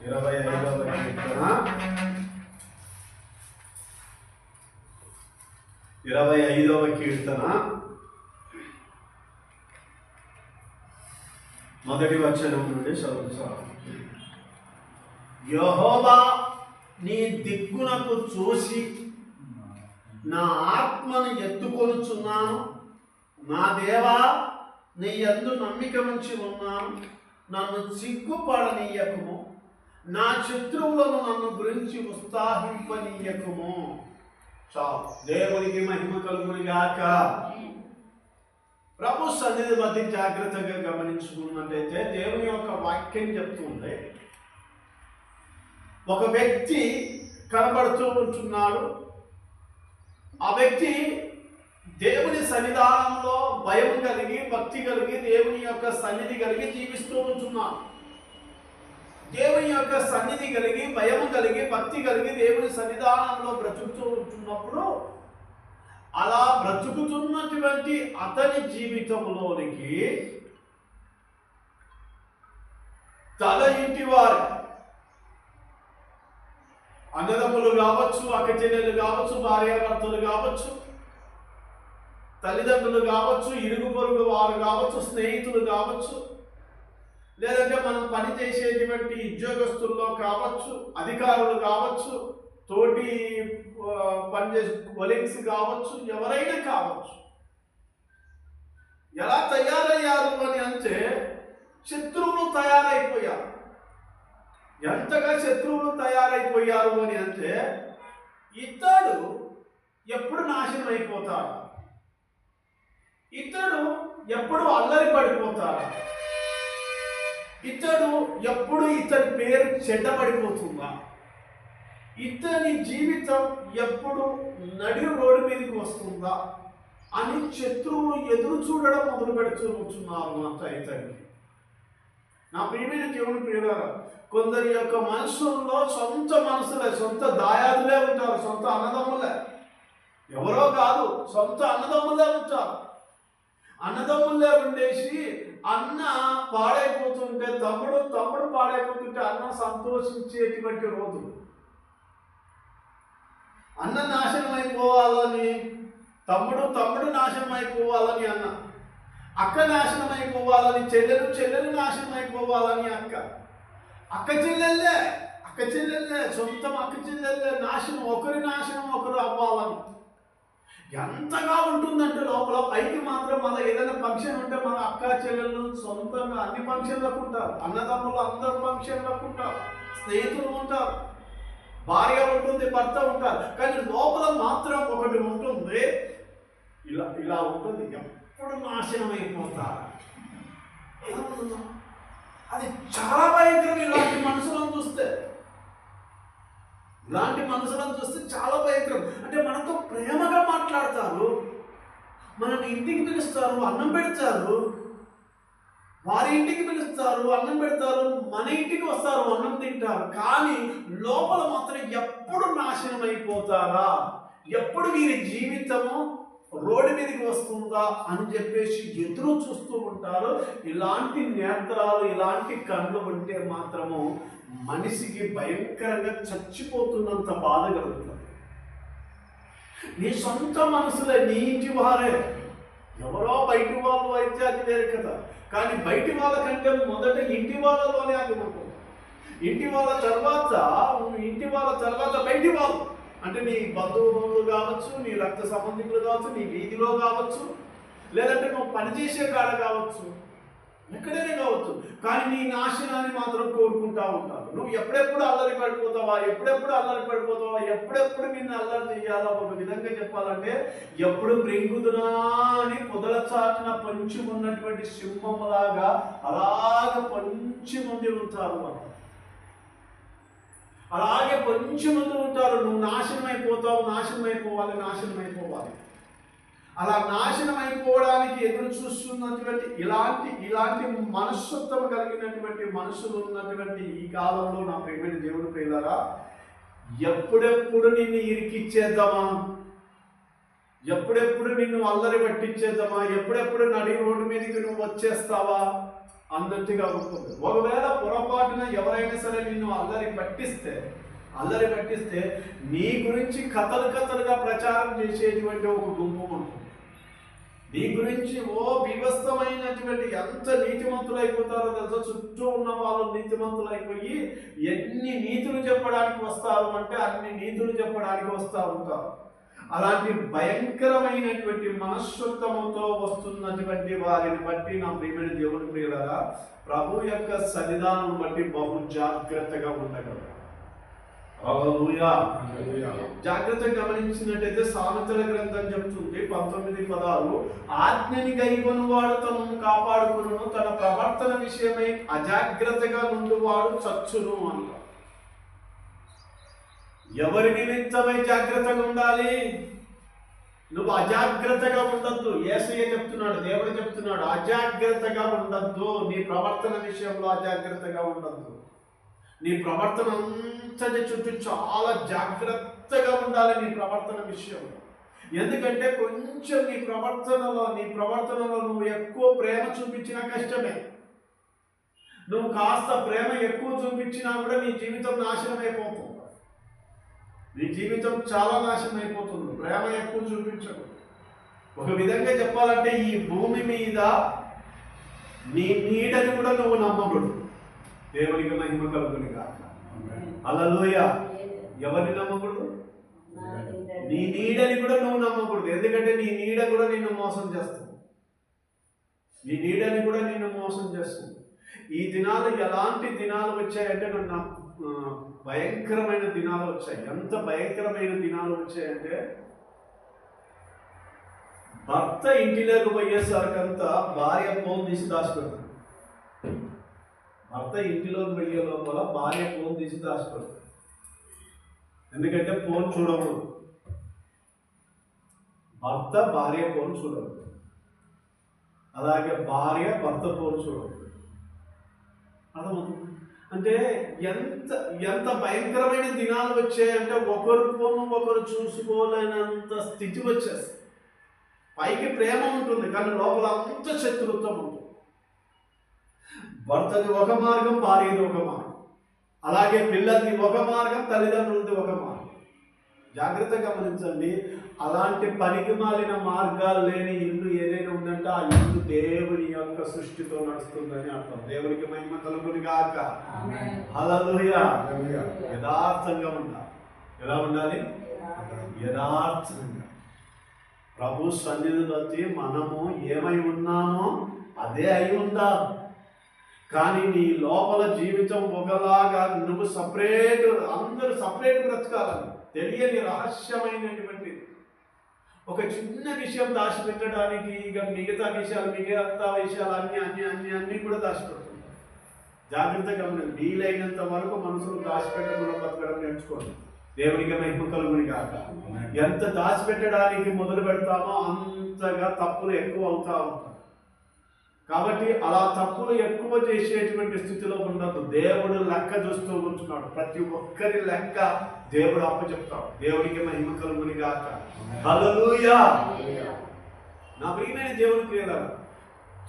25వ కీర్తన మొదటి వచనం నుండి చదువుతాను. యెహోవా నీ దిక్కునకు చూసి నా ఆత్మను ఎత్తుకొనుచున్నాను. నా దేవా, నీ యందు నమ్మిక ఉంచి ఉన్నాను. నన్ను సిగ్గుపడనీయకుము, నా శత్రువులను నన్ను గురించి ఉత్సాహింపనీయకుము. చాలు. దేవునికి మహిమ కలుగునుగాక. ప్రభు సన్నిధి మధ్య జాగ్రత్తగా గమనించుకున్నట్టయితే దేవుని యొక్క వాక్యం చెప్తుంది, ఒక వ్యక్తి కనబడుతూ ఉంటున్నాడు. ఆ వ్యక్తి దేవుని సన్నిధానంలో భయం కలిగి, భక్తి కలిగి, దేవుని యొక్క సన్నిధి కలిగి జీవిస్తూ ఉంటున్నాడు. దేవుని యొక్క సన్నిధి కలిగి, భయం కలిగి, భక్తి కలిగి దేవుని సన్నిధానంలో బ్రతుకుతూ ఉంటున్నప్పుడు అలా బ్రతుకుతున్నటువంటి అతని జీవితంలోనికి తన ఇంటి వారు, అన్నదమ్ములు కావచ్చు, అక్కచెల్లెలు కావచ్చు, భార్యాభర్తలు కావచ్చు, తల్లిదండ్రులు కావచ్చు, ఇరుగు పొరుగు వారు కావచ్చు, స్నేహితులు కావచ్చు, లేదంటే మనం పనిచేసేటువంటి ఉద్యోగస్తుల్లో కావచ్చు, అధికారులు కావచ్చు, తోటి పనిచేసే కొలీగ్స్ కావచ్చు, ఎవరైనా కావచ్చు. ఎలా తయారయ్యారు అని అంటే శత్రువులు తయారైపోయారు. ఎంతగా శత్రువులు తయారైపోయారు అని అంటే ఇతడు ఎప్పుడు నాశనం అయిపోతాడు, ఇతడు ఎప్పుడు అల్లరి పడిపోతాడు, ఇతడు ఎప్పుడు ఇతని పేరు చెడ్డపడిపోతుందా, ఇతని జీవితం ఎప్పుడు నడి రోడ్డు మీదకి వస్తుందా అని శత్రువులు ఎదురు చూడడం మొదలు పెడుతూ ఉంటున్నారు అంత ఇతనికి. నా ప్రియమైన దేవుని ప్రియులారా, కొందరి యొక్క మనసుల్లో సొంత మనసులే, సొంత దాయాదులే ఉంటారు, సొంత అన్నదమ్ములే, ఎవరో కాదు, సొంత అన్నదమ్ములే ఉంటారు. అన్నదమ్ములే ఉండేసి అన్న పాడైపోతుంటే తమ్ముడు పాడైపోతుంటే అన్న సంతోషించేటువంటి రోజులు. అన్న నాశనం అయిపోవాలని తమ్ముడు నాశనం అయిపోవాలని అన్న, అక్క నాశనం అయిపోవాలని చెల్లెలు నాశనం అయిపోవాలని అక్క చెల్లెళ్ళే సొంతం అక్క చెల్లెళ్ళే నాశనం, ఒకరి నాశనం ఒకరు అవ్వాలని ఎంతగా ఉంటుందంటే లోపల. పైకి మాత్రం మన ఏదైనా ఫంక్షన్ ఉంటే మన అక్క చెల్లెళ్ళు సొంతంగా అన్ని ఫంక్షన్లకు ఉంటారు, అన్నదమ్ములు అందరు ఫంక్షన్లకు ఉంటారు, స్నేహితులు ఉంటారు, భార్య ఉంటుంది, భర్త ఉంటారు. కానీ లోపల మాత్రం ఒకటి ఉంటుంది, ఇలా ఉంటుంది, ఎప్పుడు నాశనం అయిపోతారు. అది చాలా భయంకరం. ఇలాంటి మనుషులను చూస్తే చాలా భయంకరం. అంటే మనతో ప్రేమగా మాట్లాడతారు, మనం ఇంటికి పిలుస్తారు, అన్నం పెడతారు, వారి ఇంటికి పిలుస్తారు, అన్నం పెడతారు, మన ఇంటికి వస్తారు, అన్నం తింటారు. కానీ లోపల మాత్రం ఎప్పుడు నాశనం అయిపోతారా, ఎప్పుడు వీరి జీవితము రోడ్డు మీదకి వస్తుందా అని చెప్పేసి ఎదురు చూస్తూ ఉంటారు. ఇలాంటి నేత్రాలు, ఇలాంటి కళ్ళు ఉంటే మాత్రము మనిషికి భయంకరంగా చచ్చిపోతున్నంత బాధ కలుగుతుంది. నీ సొంత మనసులే, నీ ఇంటి వారే, ఎవరో బయటి వాళ్ళు అయితే అది వేరే కదా. కానీ బయటి వాళ్ళకంటే మొదట ఇంటి వాళ్ళలోనే అది ఉంటుంది. ఇంటి వాళ్ళ తర్వాత బయటి వాళ్ళు, అంటే నీ బంధువులు కావచ్చు, నీ రక్త సంబంధికులు కావచ్చు, నీ వీధిలో కావచ్చు, లేదంటే నువ్వు పనిచేసే కాడ కావచ్చు, ఎక్కడైనా కావచ్చు. కానీ నీ నాశనాన్ని మాత్రం కోరుకుంటా ఉంటారు. నువ్వు ఎప్పుడెప్పుడు అల్లరి పడిపోతావా, ఎప్పుడెప్పుడు నిన్ను అల్లరి చేయాలా. ఒక విధంగా చెప్పాలంటే ఎప్పుడు మృంగుదునా అని పొదల చాటున పొంచి ఉన్నటువంటి సింహంలాగా అలాగ పొంచి మంది ఉంటారు. అలాగే కొంచెం మంది ఉంటారు. నువ్వు నాశనం అయిపోవాలి. అలా నాశనం అయిపోవడానికి ఎదురు చూస్తున్నటువంటి ఇలాంటి మనస్తత్వం కలిగినటువంటి మనుషులు ఉన్నటువంటి ఈ కాలంలో నా ప్రియమైన దేవుని ప్రియులారా, ఎప్పుడెప్పుడు నిన్ను ఇరికిచ్చేద్దామా, ఎప్పుడెప్పుడు నిన్ను అల్లరి పట్టించేద్దామా, ఎప్పుడెప్పుడు నడి రోడ్డు మీదకి నువ్వు వచ్చేస్తావా అన్నట్టుగా ఉంటుంది. ఒకవేళ పొరపాటున ఎవరైనా సరే నిన్ను అల్లరి పట్టిస్తే నీ గురించి కథలుగా ప్రచారం చేసేటువంటి ఒక గుంపు ఉంటుంది. నీ గురించి వివస్థమైనటువంటి ఎంత నీతిమంతులైపోతారో తెలుసా. చుట్టూ ఉన్న వాళ్ళు నీతిమంతులైపోయి ఎన్ని నీతులు చెప్పడానికి వస్తారు అంటే అన్ని నీతులు చెప్పడానికి వస్తూ ఉంటారు. అలాంటి భయంకరమైనటువంటి మనస్తత్వంతో వస్తున్నటువంటి వారిని బట్టి నా ప్రియమైన దేవుని ప్రియులారా, ప్రభు యొక్క సన్నిధానం బట్టి బహు జాగ్రత్తగా ఉండగలరు. హల్లెలూయా. జాగ్రత్తగా గమనించినట్టయితే సామెతల గ్రంథం చెప్తుంది 19:16, ఆజ్ఞని గైకొనువాడు తనను కాపాడుకును, తన ప్రవర్తన విషయమై అజాగ్రత్తగా నుండువాడు చచ్చును అంట. ఎవరి నిమిత్తమై జాగ్రత్తగా ఉండాలి? నువ్వు అజాగ్రత్తగా ఉండద్దు. యేసయ్య చెప్తున్నాడు, దేవుడు చెప్తున్నాడు, అజాగ్రత్తగా ఉండద్దు. నీ ప్రవర్తన విషయంలో అజాగ్రత్తగా ఉండద్దు. నీ ప్రవర్తన అంతటి చుట్టూ చాలా జాగ్రత్తగా ఉండాలి నీ ప్రవర్తన విషయంలో. ఎందుకంటే కొంచెం నీ ప్రవర్తనలో నువ్వు ఎక్కువ ప్రేమ చూపించినా కష్టమే. నువ్వు కాస్త ప్రేమ ఎక్కువ చూపించినా కూడా నీ జీవితం నాశనం అయిపోతుంది. నీ జీవితం చాలా నాశనం అయిపోతుంది ప్రేమ ఎక్కువ చూపించకు. ఒక విధంగా చెప్పాలంటే ఈ భూమి మీద నీ నీడని కూడా నువ్వు నమ్మకూడదు. దేవునికి మహిమ కలుగును గాక. హల్లెలూయా. ఎవరిని నమ్మకూడదు? నీ నీడని కూడా నువ్వు నమ్మకూడదు. ఎందుకంటే నీ నీడ కూడా నిన్ను మోసం చేస్తుంది. నీ నీడని కూడా నిన్ను మోసం చేస్తుంది. ఈ దినాలు ఎలాంటి దినాలు వచ్చాయంటే భయంకరమైన దినాలు వచ్చాయి. ఎంత భయంకరమైన దినాలు వచ్చాయంటే భర్త ఇంటిలోకి పోయేసరికంతా భార్య ఫోన్ తీసి దాచిపెడతాడు. భర్త ఇంటిలోకి వెళ్ళే లోపల భార్య ఫోన్ తీసి దాచిపెడతాడు. ఎందుకంటే ఫోన్ చూడకూడదు. భర్త భార్య ఫోన్ చూడకూడదు, అలాగే భార్య భర్త ఫోన్ చూడకూడదు. అర్థమవుతుంది? అంటే ఎంత భయంకరమైన దినాలు వచ్చాయంటే ఒకరు ఫోన్ ఒకరు చూసుకోలేనంత స్థితి వచ్చేస్తుంది. పైకి ప్రేమ ఉంటుంది కానీ లోపల అంత శత్రుత్వం ఉంటుంది. భర్తది ఒక మార్గం, భార్యది ఒక మార్గం, అలాగే పిల్లలది ఒక మార్గం, తల్లిదండ్రులది ఒక మార్గం. జాగ్రత్తగా గమనించండి. అలాంటి పనికి మాలిన మార్గాలు లేని ఇల్లు ఏదైనా ఉందంటే ఆ ఇల్లు దేవుని యొక్క సృష్టితో నడుస్తుందని అర్థం. దేవునికి మహిమ కలుగును గాక. హల్లెలూయా. యథార్థంగా ఉండాలి. ఎలా ఉండాలి? యథార్థంగా. ప్రభు సన్నిధిలో వచ్చి మనము ఏమై ఉన్నామో అదే అయి ఉండాలి. కానీ నీ లోపల జీవితం ఒకలాగా నువ్వు సపరేట్, అందరూ సపరేట్ బ్రతకాలని తెలియని రహస్యమైనటువంటి ఒక చిన్న విషయం దాచిపెట్టడానికి ఇక మిగతా విషయాలు అన్నీ కూడా దాచిపెడుతుంది. జాగ్రత్తగా వీలైనంత వరకు మనసును దాచిపెట్టకుండా బతకడం నేర్చుకోండి. దేవునికి మహిమ కలుగును గాక. ఎంత దాచిపెట్టడానికి మొదలు పెడతామో అంతగా తప్పులు ఎక్కువ అవుతా ఉంటాయి. కాబట్టి అలా తప్పులు ఎక్కువ చేసేటువంటి స్థితిలో ఉండదు. దేవుడు లెక్క చూస్తూ ఉంటున్నాడు. ప్రతి ఒక్కరి లెక్క దేవుడు అప్పచెప్తాడు. దేవునికి మహిమ కలుగును గాక. హల్లెలూయా. నా ప్రియమైన దేవుని ప్రియులారా,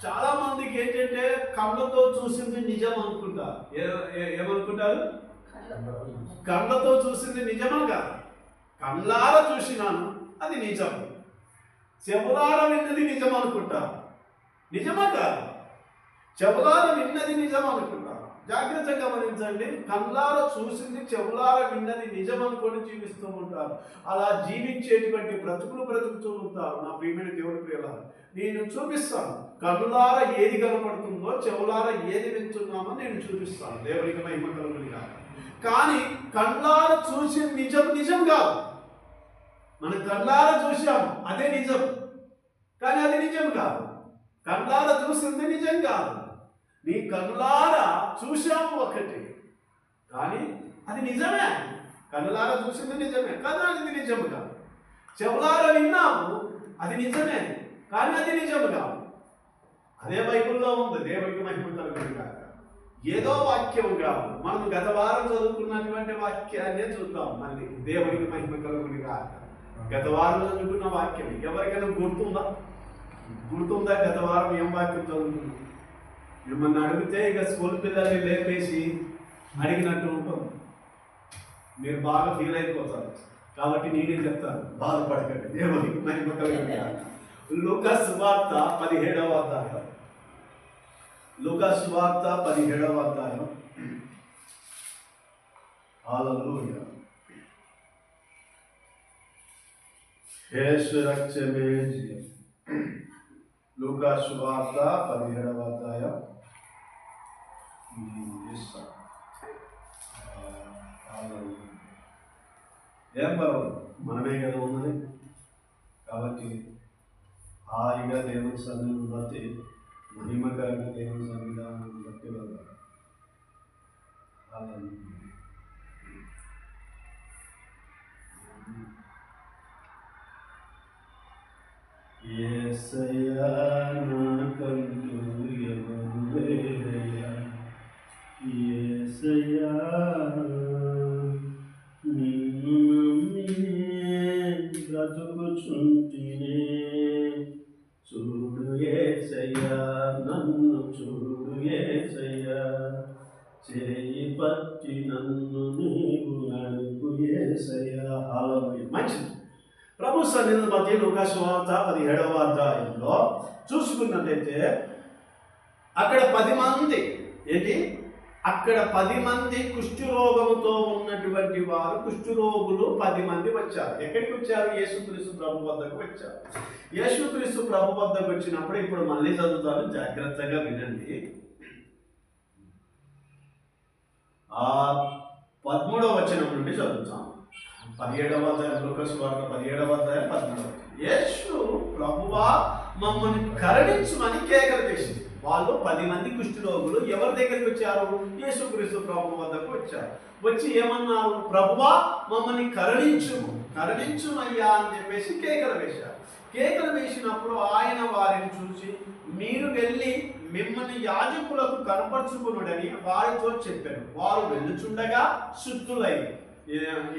చాలా మందికి ఏంటంటే కళ్ళతో చూసింది నిజం అనుకుంటారు. ఏమనుకుంటారు? కళ్ళతో చూసింది నిజమా కాదు. కళ్ళారా చూసినాను అది నిజం, చెవులారా విన్నది నిజం అనుకుంటారు. నిజమా కాదు? చెవులారా విన్నది నిజం అనుకుంటారు. జాగ్రత్తగా గమనించండి. కళ్ళారా చూసింది, చెవులారా విన్నది నిజం అనుకొని జీవిస్తూ ఉంటారు. అలా జీవించేటువంటి బ్రతుకుతూ ఉంటారు. నా ప్రియమైన దేవుని ప్రియులారా, నేను చూపిస్తాను. కళ్ళారా ఏది కనపడుతుందో, చెవులారా ఏది వింటున్నామో నేను చూపిస్తాను. దేవునికి మహిమ కలుగును గాక. కానీ కళ్ళారా చూసిన నిజం కాదు. మనం కళ్ళారా చూసాము అదే నిజం, కానీ అది నిజం కాదు. కళ్ళారా చూసింది నిజం కాదు. నీ కళ్ళారా చూసాము ఒకటి, కానీ అది నిజమే. కళ్ళారా చూసింది నిజమే, కానీ అది నిజం కాదు. చెవులారా విన్నాము అది నిజమే, కానీ అది నిజం కాదు. అదే బైబిల్లో ఉంది. దేవునికి మహిమ కలుగును గాక. ఏదో వాక్యం కాదు, మనం గత వారం చదువుకున్నటువంటి వాక్యాన్నే చూద్దాం. మళ్ళీ దేవునికి మహిమ కలుగును గాక. గత వారం చదువుకున్న వాక్యం ఎవరికైనా గుర్తుందా? గత వారం ఏం వాక్యం చదువుకున్నాం? మిమ్మల్ని అడిగితే ఇక స్కూల్ పిల్లల్ని లేపేసి అడిగినట్టు ఉంటుంది. మీరు బాగా ఫీల్ అయిపోతారు. కాబట్టి నేనే చెప్తాను, బాధపడకండి. దేవునికి మహిమ కలుగును. లూకా సువార్త 17వ అధ్యాయం. లూకా సువార్త 17వ అధ్యాయం. హల్లెలూయా. యేసు రక్తమే జయం. లూకా సువార్త 17వ అధ్యాయం. ఏం పర్వాలేదు, మనమే కదా ఉన్నది. కాబట్టి హాయిగా దేవుని సన్నిధిని బట్టి, మహిమకరంగా దేవుని సన్నిధానాన్ని బట్టి వెళ్దాం. యేసయ్యా నాకంటూ ఎవరు లేరయ్యా, యేసయ్యా నిన్ను నమ్మినే బ్రతుకుచుంటినే. చూడు యేసయ్యా, నన్ను చూడు యేసయ్యా, చేయి పట్టి నన్ను నీవు నడుపు యేసయ్యా. హల్లెలూయా. మంచిది. ప్రభు సన్నిధిని బట్టి లూకా సువార్త 17వ అధ్యాయంలో చూసుకున్నట్లయితే అక్కడ 10 మంది అక్కడ 10 మంది కుష్ఠరోగంతో ఉన్నటువంటి వారు, కుష్ఠరోగులు 10 మంది వచ్చారు. ఎక్కడికి వచ్చారు? యేసుక్రీస్తు ప్రభు వద్దకు వచ్చారు. యేసుక్రీస్తు ప్రభు వద్దకు వచ్చినప్పుడు, ఇప్పుడు మళ్ళీ చదువుతాను, జాగ్రత్తగా వినండి. 13వ వచనం నుండి చదువుతాం. 17వ అధ్యాయం, లూకా సువార్త 17వ అధ్యాయం 13వ. యేసు ప్రభువా మమ్మల్ని కరుణించుమని కేకలు వేసింది. వాళ్ళు 10 మంది కుష్ఠరోగులు ఎవరి దగ్గరికి వచ్చారు? యేసుక్రీస్తు ప్రభు వద్దకు వచ్చారు. వచ్చి ఏమన్నారు? ప్రభువా మమ్మల్ని కరుణించుమయ్యా అని చెప్పేసి కేకలు వేశారు. కేకలు వేసినప్పుడు ఆయన వారిని చూసి, మీరు వెళ్ళి మిమ్మల్ని యాజకులకు కనపరుచుకునుడని వారితో చెప్పారు. వారు వెళ్ళుచుండగా శుద్ధులయ్యారు.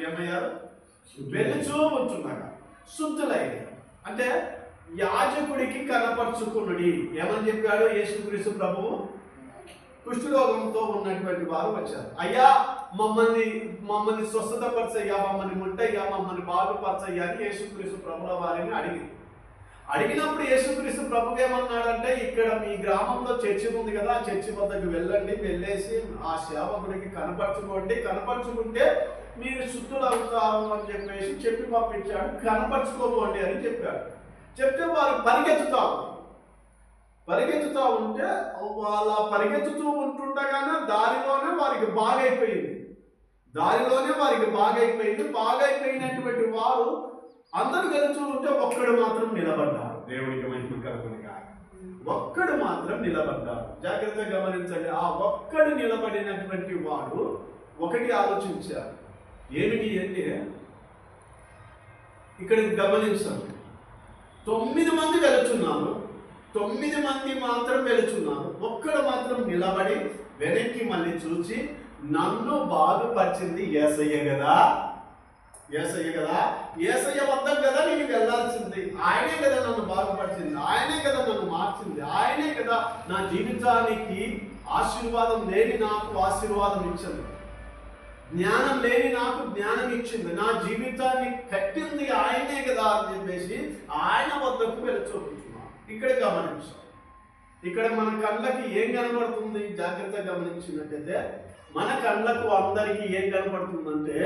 ఏమయ్యారు? వెలుచూ ఉంటుండగా శుద్ధులయ్యారు. అంటే యాజకుడికి కనపరుచుకునుడి. ఏమని చెప్పాడు యేసుక్రీస్తు ప్రభువు? కుష్ఠరోగంతో ఉన్నటువంటి వారు వచ్చారు. అయ్యా మమ్మల్ని స్వస్థతపరచయ్యా, మమ్మల్ని ముట్టయ్యా, మమ్మల్ని బాగుపరచయ్యా అని యేసుక్రీస్తు ప్రభుల వారిని అడిగినప్పుడు యేసుక్రీస్తు ప్రభు ఏమన్నాడంటే, ఇక్కడ మీ గ్రామంలో చర్చి ఉంది కదా, ఆ చర్చి వద్దకు వెళ్ళండి, వెళ్ళేసి ఆ సేవకుడికి కనపరుచుకుంటే మీరు శుద్ధులు అవుతారు అని చెప్పేసి చెప్పి పంపించాడు. కనపరుచుకోబోండి అని చెప్పాడు. చెప్తే వారు పరిగెత్తుతా ఉంటే వాళ్ళ పరిగెత్తుతూ ఉంటుండగానే దారిలోనే వారికి బాగైపోయినటువంటి వారు అందరూ గెలుచూ ఉంటే ఒక్కడు మాత్రం నిలబడ్డాడు. దేవునికి మహిమ కలుగును గాక. ఒక్కడు మాత్రం నిలబడ్డాడు. జాగ్రత్తగా గమనించండి. ఆ ఒక్కడు నిలబడినటువంటి వాడు ఒకటి ఆలోచించాడు. ఏమిటి అంటే, ఇక్కడ గమనించండి, 9 మంది వెళుచున్నారు, 9 మంది మాత్రం వెళుచున్నారు. ఒక్కడు మాత్రం నిలబడి వెనక్కి మళ్ళీ చూసి, నన్ను బాగుపరిచింది యేసయ్య కదా, యేసయ్య వద్దకు కదా నేను వెళ్ళాల్సింది. ఆయనే కదా నన్ను బాగుపరిచింది, ఆయనే కదా నన్ను మార్చింది, ఆయనే కదా నా జీవితానికి ఆశీర్వాదం లేని నాకు ఆశీర్వాదం ఇచ్చింది, జ్ఞానం లేని నాకు జ్ఞానం ఇచ్చింది, నా జీవితాన్ని కట్టింది ఆయనే కదా అని చెప్పేసి ఆయన వద్దకు వెళుచుకుంటున్నాను. ఇక్కడ గమనించాం. ఇక్కడ మన కళ్ళకి ఏం కనబడుతుంది? జాగ్రత్తగా గమనించినట్టయితే మన కళ్ళకు అందరికీ ఏం కనబడుతుందంటే,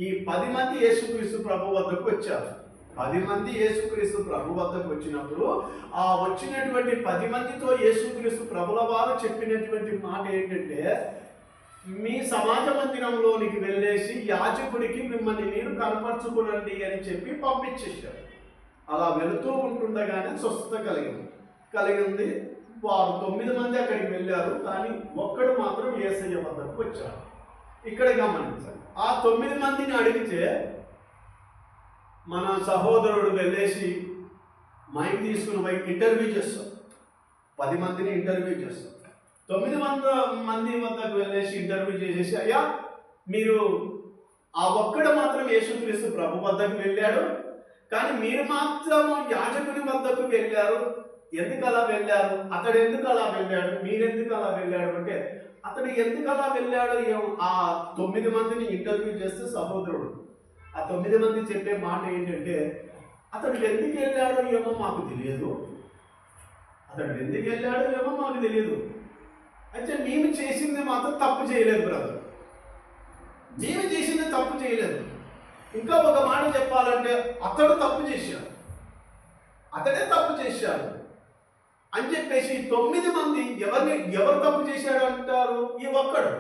ఈ 10 మంది యేసుక్రీస్తు ప్రభు వద్దకు వచ్చారు. 10 మంది యేసుక్రీస్తు ప్రభు వద్దకు వచ్చినప్పుడు ఆ వచ్చినటువంటి 10 మందితో యేసుక్రీస్తు ప్రభుల వారు చెప్పినటువంటి మాట ఏంటంటే, మీ సమాజ మందిరంలోనికి వెళ్ళేసి యాజకుడికి మిమ్మల్ని మీరు కనపరుచుకునండి అని చెప్పి పంపించేశారు. అలా వెళుతూ ఉంటుండగానే స్వస్థత కలిగింది. వారు 9 మంది అక్కడికి వెళ్ళారు, కానీ ఒక్కడు మాత్రం యేసయ్య వద్దకు వచ్చారు. ఇక్కడ గమనించండి. ఆ 9 మందిని అడిగితే మన సహోదరుడు వెళ్ళేసి మైక్ తీసుకుని ఇంటర్వ్యూ చేస్తాం. 10 మందిని ఇంటర్వ్యూ చేస్తాం. 9 మంది వద్దకు వెళ్ళేసి ఇంటర్వ్యూ చేసేసి, అయ్యా మీరు ఆ ఒక్కడు మాత్రం యేసుక్రీస్తు ప్రభు వద్దకు వెళ్ళాడు, కానీ మీరు మాత్రం యాజకుని వద్దకు వెళ్ళారు, ఎందుకు అలా వెళ్ళారు, అతడు ఎందుకు అలా వెళ్ళాడు, మీరెందుకు అలా వెళ్ళాడు అంటే, అతడు ఎందుకు అలా వెళ్ళాడో ఆ 9 మందిని ఇంటర్వ్యూ చేస్తే సహోదరుడు ఆ 9 మంది చెప్పే మాట ఏంటంటే, అతడు ఎందుకు వెళ్ళాడో ఏమో మాకు తెలియదు, అతడు ఎందుకు వెళ్ళాడో ఏమో మాకు తెలియదు. అయితే మేము చేసింది మాత్రం తప్పు చేయలేదు బ్రదర్, మేము చేసింది తప్పు చేయలేదు. ఇంకా ఒక మాట చెప్పాలంటే, అతడు తప్పు చేశాడు, అతడే తప్పు చేశాడు అని చెప్పేసి 9 మంది ఎవరు తప్పు చేశాడు అంటారు? ఈ ఒక్కడు,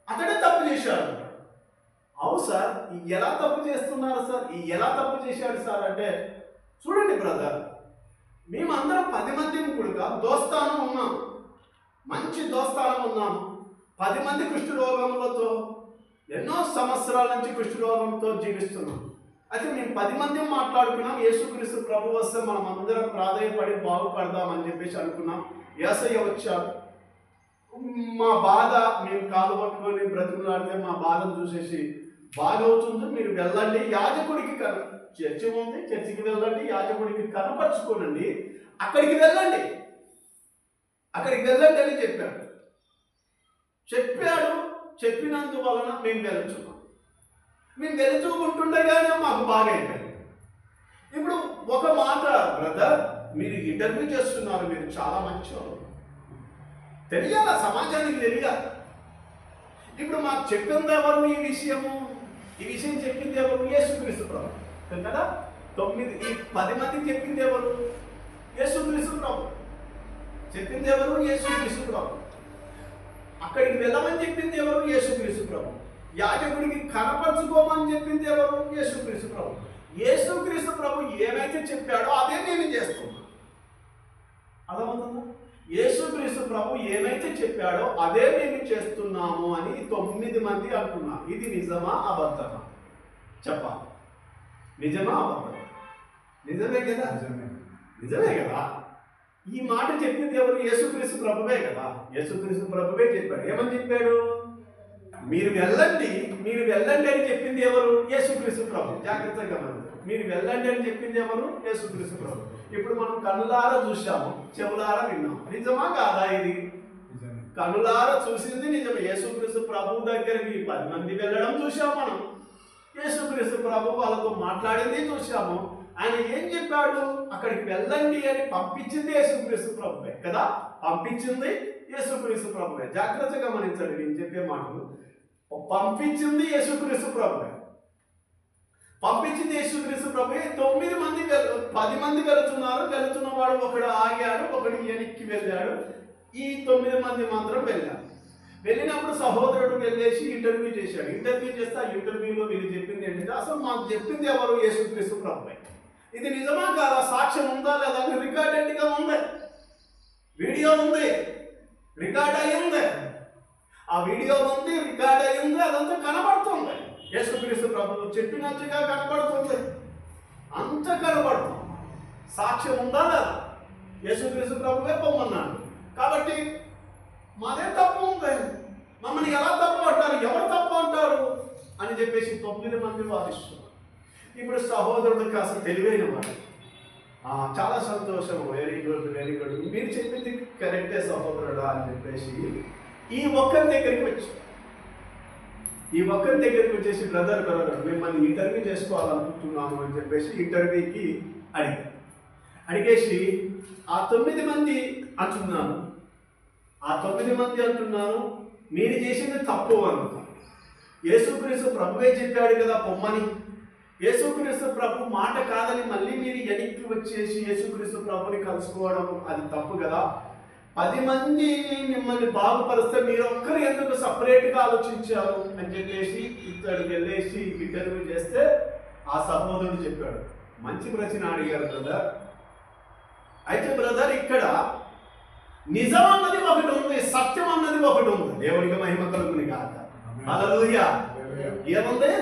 అతడే తప్పు చేశాడు. అవు సార్, ఎలా తప్పు చేస్తున్నారు సార్, ఎలా తప్పు చేశాడు సార్ అంటే, చూడండి బ్రదర్, మేమందరం 10 మంది కూడా దోస్తానం ఉన్నాం, మంచి దోస్తానం ఉన్నాం. 10 మంది కుష్ఠరోగములతో ఎన్నో సంవత్సరాల నుంచి కుష్ఠరోగంతో జీవిస్తున్నాం. అయితే మేము 10 మంది మాట్లాడుకున్నాం, యేసుక్రీస్తు ప్రభు వస్తే మనం అందరం ప్రాధాన్యపడి బాగుపడదామని చెప్పేసి అనుకున్నాం. యేసయ్య వచ్చాడు, మా బాధ మేము కాలు పట్టుకొని బ్రతుకులాడితే మా బాధను చూసేసి బాగవుతుంది, మీరు వెళ్ళండి యాజకుడికి చర్చి ఉంది, చర్చికి వెళ్ళండి, యాజకుడికి కనపరుచుకోనండి, అక్కడికి వెళ్ళండి అని చెప్పాడు. చెప్పినందువలన మేము వెలుచుకుంటుండగానే మాకు బాగా అయిపోయింది. ఇప్పుడు ఒక మాట బ్రదర్, మీరు ఇంటర్వ్యూ చేస్తున్నారు, మీరు చాలా మంచివారు, తెలియాలా, సమాజానికి తెలియాలి. ఇప్పుడు మాకు చెప్పింది ఎవరు ఈ విషయం చెప్పింది ఎవరు? యేసుక్రీస్తు ప్రభు కదా. 10 మందికి చెప్పింది ఎవరు? యేసుక్రీస్తు ప్రభు. చెప్పింది ఎవరు? యేసుక్రీస్తు ప్రభు. అక్కడికి వెళ్ళమని చెప్పింది ఎవరు? యేసుక్రీస్తు ప్రభు. యాజకుడికి కనపరుచుకోమని చెప్పింది ఎవరు? యేసుక్రీస్తు ప్రభు. యేసుక్రీస్తు ప్రభు ఏమైతే చెప్పాడో అదే మేము చేస్తున్నాం. అర్థమవుతుందా? యేసుక్రీస్తు ప్రభు ఏమైతే చెప్పాడో అదే మేము చేస్తున్నాము అని 9 మంది అంటున్నారు. ఇది నిజమా అబద్ధమా చెప్పాలి? నిజమా అబద్ధమా? నిజమే కదా. నిజమే కదా. ఈ మాట చెప్పింది ఎవరు? యేసుక్రీస్తు ప్రభువే కదా. యేసుక్రీస్తు ప్రభువే చెప్పాడు. ఏమని చెప్పాడు? మీరు వెళ్ళండి అని చెప్పింది ఎవరు? యేసుక్రీస్తు ప్రభు. జాగ్రత్తగా గమనించండి. మీరు వెళ్ళండి అని చెప్పింది ఎవరు? యేసుక్రీస్తు ప్రభు. ఇప్పుడు మనం కన్నులారా చూసాము, చెవులారా విన్నాము. నిజమా కాదా? ఇది కన్నులారా చూసింది నిజమే. యేసుక్రీస్తు ప్రభు దగ్గరికి 10 మంది వెళ్ళడం చూసాము మనం. యేసుక్రీస్తు ప్రభు వాళ్ళతో మాట్లాడింది చూసాము. ఆయన ఏం చెప్పాడు? అక్కడికి వెళ్ళండి అని పంపించింది యేసుక్రీస్తు ప్రభువే కదా. పంపించింది యేసుక్రీస్తు ప్రభువే. జాగ్రత్తగా గమనించండి నేను చెప్పే మాటలు. పంపించింది యేసుక్రీస్తు ప్రభువే. పంపించింది యేసుక్రీస్తు ప్రభువే. 9 మంది 10 మంది వెళుతున్నవాడు ఒకడు ఆగాడు, ఒకడు వెనక్కి వెళ్ళాడు. ఈ 9 మంది మాత్రం వెళ్ళారు. వెళ్ళినప్పుడు సహోదరుడు వెళ్ళేసి ఇంటర్వ్యూ చేశాడు. ఇంటర్వ్యూ చేస్తే ఆ ఇంటర్వ్యూలో వీళ్ళు చెప్పింది ఏంటంటే, అసలు మాకు చెప్పింది ఎవరు? యేసుక్రీస్తు ప్రభువే. ఇది నిజమా కాదా? సాక్ష్యం ఉందా లేదా? రికార్డెడ్గా ఉంది, వీడియో ఉంది, రికార్డ్ అయ్యింది. ఆ వీడియో ఉంది, రికార్డ్ అయ్యింది, అదంతా కనబడుతుంది. యేసుక్రీస్తు ప్రభువు చెప్పినట్టుగా కనబడుతుంది, అంత కనబడుతుంది. సాక్ష్యం ఉందా లేదా? యేసుక్రీస్తు ప్రభువే పొమ్మన్నాడు. కాబట్టి మాదే తప్పు ఉంది, మమ్మల్ని ఎలా తప్పు అంటారు, ఎవరు తప్పు అంటారు అని చెప్పేసి 9 మంది వాదిస్తున్నారు. ఇప్పుడు సహోదరుడు కాస్త తెలివైన వాడు, చాలా సంతోషం, వెరీ గుడ్, మీరు చెప్పింది కరెక్టే సహోదరుడా అని చెప్పేసి ఈ ఒక్కరి దగ్గరికి వచ్చేసి బ్రదర్ మిమ్మల్ని ఇంటర్వ్యూ చేసుకోవాలనుకుంటున్నాము అని చెప్పేసి ఇంటర్వ్యూకి అడిగేసి ఆ 9 మంది అంటున్నాను, మీరు చేసింది తప్పు అనుకో. యేసుక్రీస్తు ప్రభువే చెప్పాడు కదా పొమ్మని. యేసుక్రీస్తు ప్రభు మాట కాదని మళ్ళీ మీరు వెనక్కి వచ్చేసి యేసుక్రీస్తు ప్రభుని కలుసుకోవడం అది తప్పు కదా. 10 మంది మిమ్మల్ని బాగుపరిస్తే మీరు ఒక్కరు ఎందుకు సపరేట్గా ఆలోచించారు అని చెప్పేసి ఇక్కడికి వెళ్ళేసి ఇంటర్వ్యూ చేస్తే ఆ సహోదరుడు చెప్పాడు. మంచి ప్రశ్న అడిగారు బ్రదర్. అయితే బ్రదర్, ఇక్కడ నిజం అన్నది ఒకటి ఉంది, సత్యం అన్నది ఒకటి ఉంది. దేవుడికి మహిమ కలుగుని కాక. హల్లెలూయా. ఏముంది?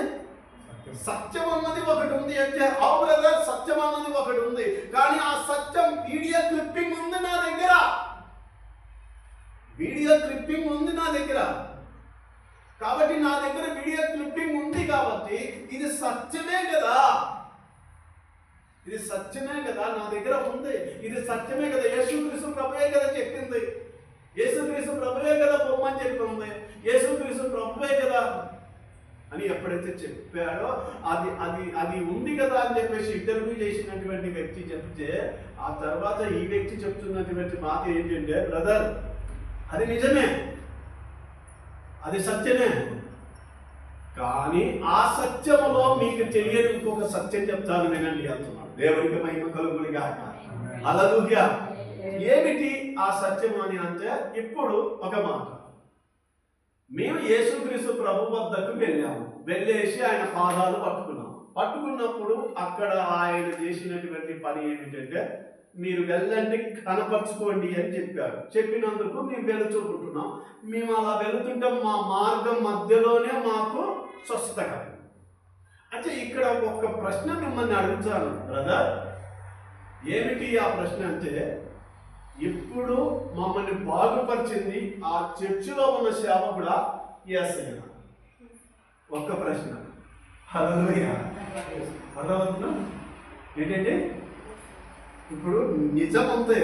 సత్యం అన్నది ఒకటి ఉంది అంటే, అవు బ్రదర్, సత్యం అన్నది ఒకటి ఉంది, కానీ ఆ సత్యం వీడియో క్లిప్పింగ్ ఉంది నా దగ్గర. కాబట్టి నా దగ్గర వీడియో క్లిప్పింగ్ ఉంది కాబట్టి ఇది సత్యమే కదా. ఇది సత్యమే కదా, నా దగ్గర ఉంది, ఇది సత్యమే కదా, యేసుక్రీస్తు ప్రభువే కదా చెప్పింది, యేసుక్రీస్తు ప్రభువే కదా పొమ్మని చెప్పింది, యేసుక్రీస్తు ప్రభువే కదా అని ఎప్పుడైతే చెప్పాడో అది అది అది ఉంది కదా అని చెప్పేసి ఇంటర్వ్యూ చేసినటువంటి వ్యక్తి చెప్తే, ఆ తర్వాత ఈ వ్యక్తి చెప్తున్నటువంటి మాట ఏంటంటే, బ్రదర్ అది నిజమే, అది సత్యమే, కానీ ఆ సత్యములో మీకు తెలియని ఇంకొక సత్యం చెప్తాను వినండి అంటున్నాడు. దేవునికి మహిమ కలుగును గాక. హల్లెలూయా. ఏమిటి ఆ సత్యం అని అంటే, ఇప్పుడు ఒక మాట, మేము యేసుక్రీస్తు ప్రభు వద్దకు వెళ్ళేసి ఆయన పాదాలు పట్టుకున్నప్పుడు అక్కడ ఆయన చేసినటువంటి పని ఏమిటంటే, మీరు వెళ్ళండి కనపరుచుకోండి అని చెప్పారు. చెప్పినందుకు మేము వెళుతుంటున్నాం. మేము అలా వెళుతుంటే మా మార్గం మధ్యలోనే మాకు స్వస్థత కలిగింది. అంటే ఇక్కడ ఒక ప్రశ్న మిమ్మల్ని అడుగుతాను బ్రదర్, ఏమిటి ఆ ప్రశ్న అంటే, ఇప్పుడు మమ్మల్ని బాగుపరిచింది ఆ చర్చిలో ఉన్న సేవకుడా యేసయ్య? ఒక్క ప్రశ్న. హల్లెలూయా. అర్థమవుతుందా ఏంటంటే, ఇప్పుడు నిజం అంతే,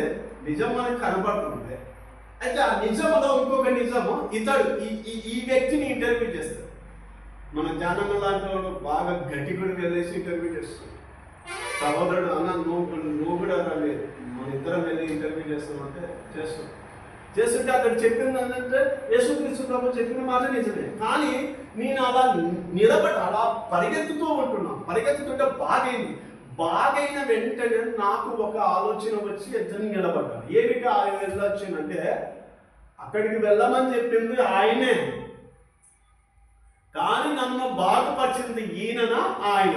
నిజం మనకు కనబడుతుంది. అయితే ఆ నిజంలో ఇంకొక నిజము, ఇతడు ఈ వ్యక్తిని ఇంటర్వ్యూ చేస్తాడు. మన జానన్న లాంటి వాళ్ళు బాగా గట్టిగుడు వెళ్ళేసి ఇంటర్వ్యూ చేస్తాడు. సహోదరుడు అన్న నువ్వు కూడా లేదు, మన ఇద్దరం వెళ్ళి ఇంటర్వ్యూ చేస్తామంటే చేస్తుంటే అతడు చెప్పింది ఏంటంటే, యేసుక్రీస్తు ప్రభు చెప్పిన మాట నిజమే, కానీ నేను అలా అలా పరిగెత్తుతుంటే బాగైన వెంటనే నాకు ఒక ఆలోచన వచ్చి ఇద్దరిని నిలబడ్డాను. ఏమిటి ఆయన వెళ్ళొచ్చానంటే, అక్కడికి వెళ్ళమని చెప్పింది ఆయనే, కానీ నన్ను బాగుపరిచింది ఈయననా ఆయన?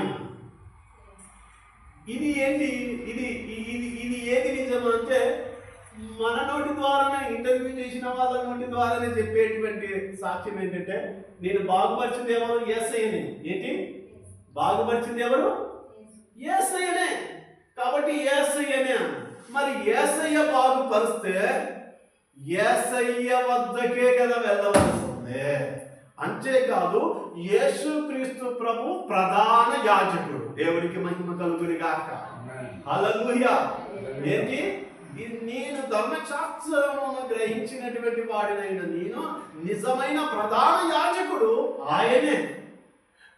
ఇది ఏంటి, ఇది ఇది ఇది ఏది నిజం అంటే, మన నోటి ద్వారానే, ఇంటర్వ్యూ చేసిన వాళ్ళ నోటి ద్వారానే చెప్పేటువంటి సాక్ష్యం ఏంటంటే, నేను బాగుపరిచింది ఎవరు? యేసయ్యనే. ఏంటి బాగుపరిచింది ఎవరు? యేసయ్యనే. కాబట్టి యేసయ్యనే. మరి యేసయ్య బాగుపరిస్తే యేసయ్య వద్దకే కదా వెళ్ళవలసిందే. అంతేకాదు, యేసుక్రీస్తు ప్రభు ప్రధాన యాజకుడు. దేవునికి మహిమ కలుగును గాక. హల్లెలూయా. ఏంటి, నేను ధర్మశాస్త్రమును గ్రహించినటువంటి వాడినైన నేను నిజమైన ప్రధాన యాజకుడు ఆయనే.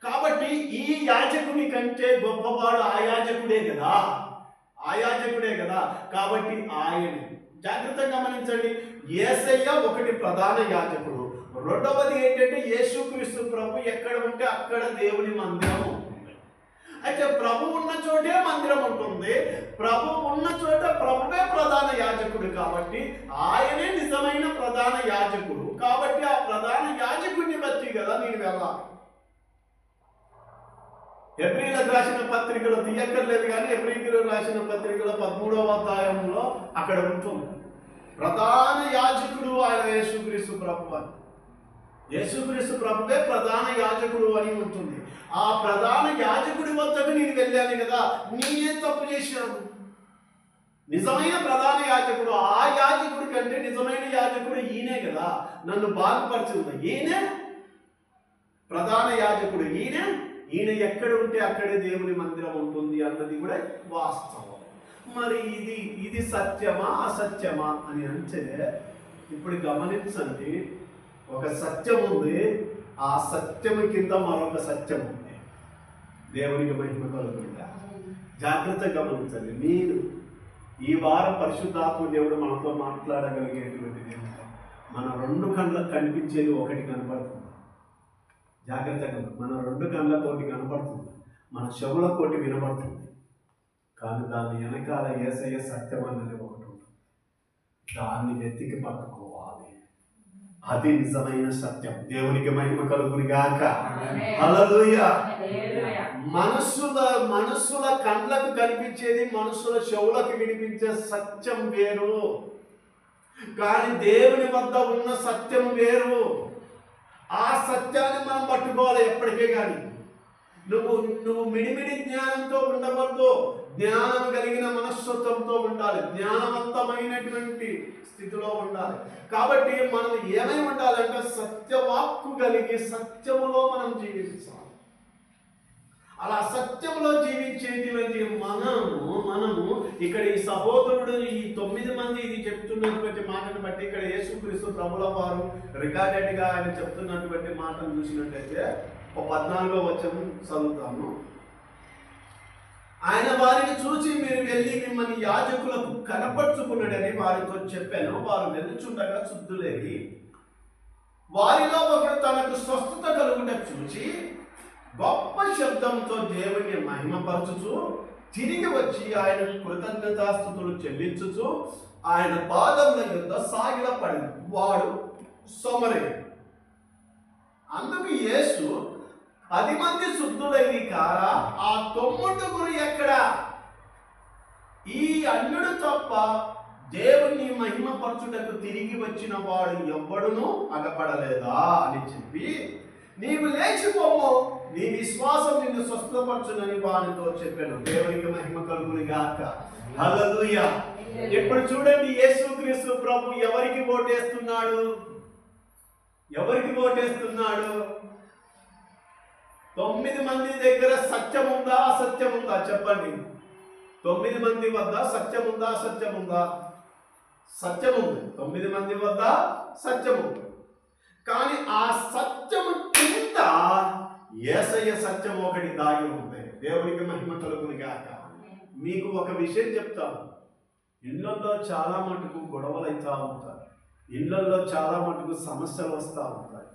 కాబట్టి ఈ యాజకుని కంటే గొప్పవాడు ఆ యాజకుడే కదా. కాబట్టి ఆయనే. జాగ్రత్తగా గమనించండి, యేసయ్య ఒకటి ప్రధాన యాజకుడు. రెండవది ఏంటంటే, యేసుక్రీస్తు ప్రభు ఎక్కడ ఉంటే అక్కడ దేవుని మందిరం ఉంటుంది. అయితే ప్రభు ఉన్న చోటే మందిరం ఉంటుంది. ప్రభు ఉన్న చోట ప్రభువే ప్రధాన యాజకుడు. కాబట్టి ఆయనే నిజమైన ప్రధాన యాజకుడు. కాబట్టి ఆ ప్రధాన యాజకుడిని బట్టి కదా నేను వెళ్ళాలి. హెబ్రీయులకు రాసిన పత్రికలో తీయక్కర్లేదు, కానీ హెబ్రీయులకు రాసిన పత్రికలో 13వ అధ్యాయంలో అక్కడ ఉంటుంది, ప్రధాన యాజకుడు ఆయన యేసుక్రీస్తు ప్రభు అని. యేసుక్రీస్తు ప్రభువే ప్రధాన యాజకుడు అని ఉంటుంది. ఆ ప్రధాన యాజకుడి వద్దకు నేను వెళ్ళాను కదా, నేనే తప్పు చేశాను. నిజమైన ప్రధాన యాజకుడు, ఆ యాజకుడి కంటే నిజమైన యాజకుడు ఈయనే కదా నన్ను బాగుపరిచింది. ఈయనే ప్రధాన యాజకుడు. ఈయన ఎక్కడ ఉంటే అక్కడే దేవుని మందిరం ఉంటుంది అన్నది కూడా వాస్తవం. మరి ఇది సత్యమా అసత్యమా అని అంటే, ఇప్పుడు గమనించండి, ఒక సత్యం ఉంది, ఆ సత్యము కింద మరొక సత్యం ఉంది. దేవునికి మహిమ కలుగుతుందా. జాగ్రత్తగా గమనించండి. మీరు ఈ వారం పరిశుద్ధాత్మ దేవుడు మనతో మాట్లాడగలిగేటువంటిది ఏమిటో, మన రెండు కళ్ళకు కనిపించేది ఒకటి కనపడుతుంది. జాగ్రత్తగా, మన రెండు కళ్ళతోటి కనపడుతుంది, మన చెవులతోటి వినపడుతుంది, కానీ దాని వెనకాల యేసయ్య సత్యం అన్నది ఒకటి ఉంటుంది. దాన్ని వెతికి పట్టుకోవాలి. అది నిజమైన సత్యం. దేవునికి మహిమ కలుగును గాక. హల్లెలూయా. మనస్సుల కళ్ళకు కనిపించేది, మనుషుల చెవులకు వినిపించే సత్యం వేరు, కానీ దేవుని వద్ద ఉన్న సత్యం వేరు. ఆ సత్యాన్ని మనం పట్టుకోవాలి ఎప్పటికే. కానీ నువ్వు మిడిమిడి జ్ఞానంతో ఉండవద్దు, జ్ఞానం కలిగిన మనస్తత్వంతో ఉండాలి, జ్ఞానవంతమైనటువంటి స్థితిలో ఉండాలి. కాబట్టి మనం ఏమై ఉండాలంటే, సత్యవాక్కు కలిగి సత్యములో మనం జీవించాలి. అలా సత్యంలో జీవించేటువంటి మనము ఇక్కడ ఈ సహోదరుడు ఈ 9 మంది ఇది చెప్తున్నటువంటి మాటను బట్టి ఇక్కడ యేసుక్రీస్తు ప్రభుల వారు రికార్డెడ్గా ఆయన చెప్తున్నటువంటి మాటను చూసినట్లయితే 14వ వచనం చదువుతాము. ఆయన వారిని చూసి మీరు వెళ్ళి మిమ్మల్ని యాజకులకు కనపరుచుకున్నాడని వారితో చెప్పాను. వారు వెళ్ళుచుండగా శుద్ధులేరి వారిలో ఒకడు తనకు స్వస్థత కలుగుట చూచి గొప్ప శబ్దంతో దేవుని మహిమపరచుచు తిరిగి వచ్చి ఆయన కృతజ్ఞతాస్తుతులు చెల్లించుచు ఆయన పాదముల యుద్ధ సాగిలపడింది. వాడు సోమరేయుడు. అందుకు యేసు 10 మంది శుద్ధులైన కారా, ఆ 9 ఎక్కడ? ఈ అన్యుడు తప్ప దేవుని మహిమపరచుటకు తిరిగి వచ్చిన వాడు ఎవ్వడునూ అగపడలేదా అని చెప్పి, నీవు లేచిపోము, నీ విశ్వాసం నిన్ను స్వస్థపరచునని వారితో చెప్పాను. దేవునికి మహిమ కలుగును గాక. హల్లెలూయా. ఇప్పుడు చూడండి, యేసుక్రీస్తు ప్రభు ఎవరికి ఓటేస్తున్నాడు? ఎవరికి ఓటేస్తున్నాడు? 9 మంది దగ్గర సత్యం ఉందా అసత్యం ఉందా చెప్పండి. 9 మంది వద్ద సత్యం ఉందా అసత్యం ఉందా? సత్యం ఉంది. 9 మంది వద్ద సత్యం ఉంది. కానీ ఆ సత్యము కింద యేసయ్య సత్యం ఒకటి దాగి ఉంది. దేవునికి మహిమ కలుగును గాక. మీకు ఒక విషయం చెప్తాను. ఇళ్ళల్లో చాలా మటుకు గొడవలు అవుతూ ఉంటాయి. ఇళ్ళల్లో చాలా మటుకు సమస్యలు వస్తూ ఉంటాయి.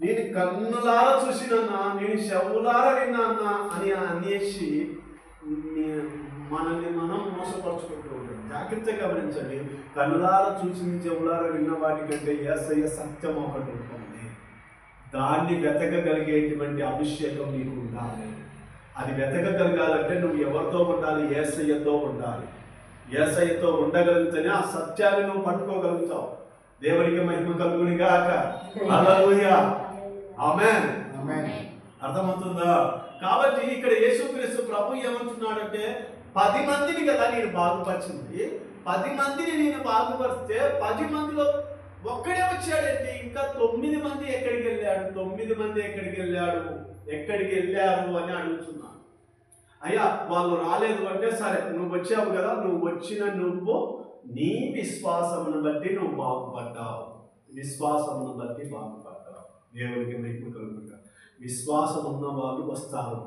నేను కన్నులారా చూసినన్నా, నేను చెవులారా విన్నాన్నా అని అనేసి మనల్ని మనం మోసపరుచుకుంటూ ఉంటాం. జాగ్రత్తగా గమనించండి. కన్నులారా చూసి చెవులారా విన్న వాటికంటే యేసయ్య సత్యం ఒకటి ఉంటుంది. దాన్ని వెతకగలిగేటువంటి అభిషేకం నీకు ఉండాలి. అది వెతకగలగాలంటే నువ్వు ఎవరితో ఉండాలి? యేసయ్యతో ఉండాలి. యేసయ్యతో ఉండగలిగితేనే ఆ సత్యాన్ని నువ్వు పట్టుకోగలుగుతావు. దేవునికి మహిమ కలుగును గాక. హల్లెలూయా. ఆమేన్. అర్థమవుతుందా? కాబట్టి ఇక్కడ యేసుక్రీస్తు ప్రభు ఏమంటున్నాడంటే, 10 మందిని కదా నేను బాగుపరిచింది. 10 మందిని నేను బాగుపరిస్తే 10 మందిలో ఒక్కడే వచ్చాడండి. ఇంకా 9 మంది ఎక్కడికి వెళ్ళాడు? 9 మంది ఎక్కడికి వెళ్ళారు అని అడుగుతున్నాను. అయ్యా వాళ్ళు రాలేదు అంటే, సరే నువ్వు వచ్చావు కదా, నువ్వు నీ విశ్వాసమును బట్టి నువ్వు బాగుపడ్డావు. విశ్వాసమును బట్టి బాగుపడ్డావు. దేవునికి మహిమ కలుగును. విశ్వాసం ఉన్న వాళ్ళు వస్తారు.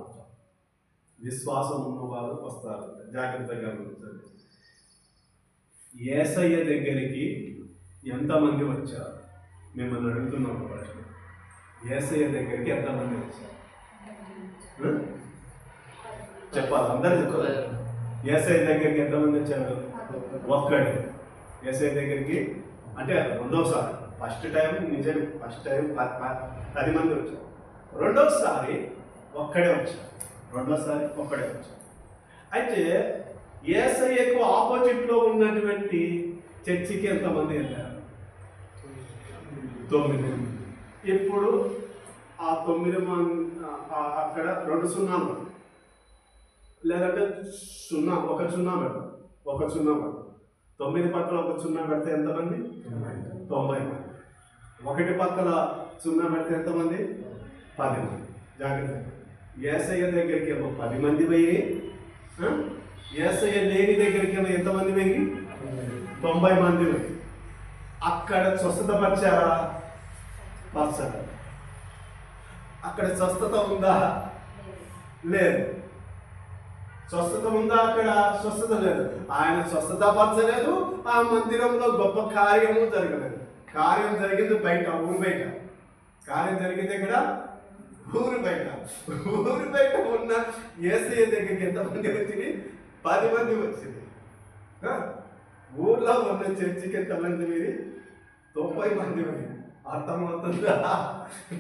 విశ్వాసం ఉన్న వాళ్ళు వస్తారు. జాగ్రత్తగా గమనించండి. యేసయ్య దగ్గరికి ఎంతమంది వచ్చారు? మిమ్మల్ని అడుగుతున్నాం ప్రశ్న. యేసయ్య దగ్గరికి ఎంతమంది వచ్చారు చెప్పాలి. అందరూ చెప్పాలి. యేసయ్య దగ్గరికి ఎంతమంది వచ్చారు? ఒక్కడే. యేసయ్య దగ్గరికి అంటే రెండోసారి. ఫస్ట్ టైం 10 మంది వచ్చారు. రెండోసారి ఒక్కడే వచ్చారు. అయితే యేసయ్యకు ఆపోజిట్లో ఉన్నటువంటి చర్చికి ఎంతమంది వెళ్ళారు? 9. ఇప్పుడు ఆ 9 మంది అక్కడ 2 సున్నాలు లేదంటే ఒక సున్నా పెడతాం. 9 పక్కల ఒక సున్నా పెడితే ఎంతమంది? 90 మంది. 1 పక్కల సున్నా పెడితే ఎంతమంది? 10 మంది. జాగ్రత్త. యేసయ్య దగ్గరికి ఏమో 10 మంది పోయి, యేసయ్య లేని దగ్గరికి ఏమో ఎంతమంది పోయి? 90 మంది పోయి. అక్కడ స్వస్థత పరిచారా? పరచారా? అక్కడ స్వస్థత ఉందా? లేదు. స్వస్థత ఉందా? అక్కడ స్వస్థత లేదు. ఆయన స్వస్థత పరచలేదు. ఆ మందిరంలో గొప్ప కార్యము జరగలేదు. కార్యం జరిగింది బయట, ఊరు బయట. కార్యం జరిగింది ఇక్కడ ఊరు బయట ఉన్న యేసయ్య దగ్గరికి ఎంతమంది వచ్చింది? 10 మంది వచ్చింది. ఊర్లో ఉన్న చర్చికి ఎంతమంది మీరు? 90 మంది. అర్థమవుతుందా?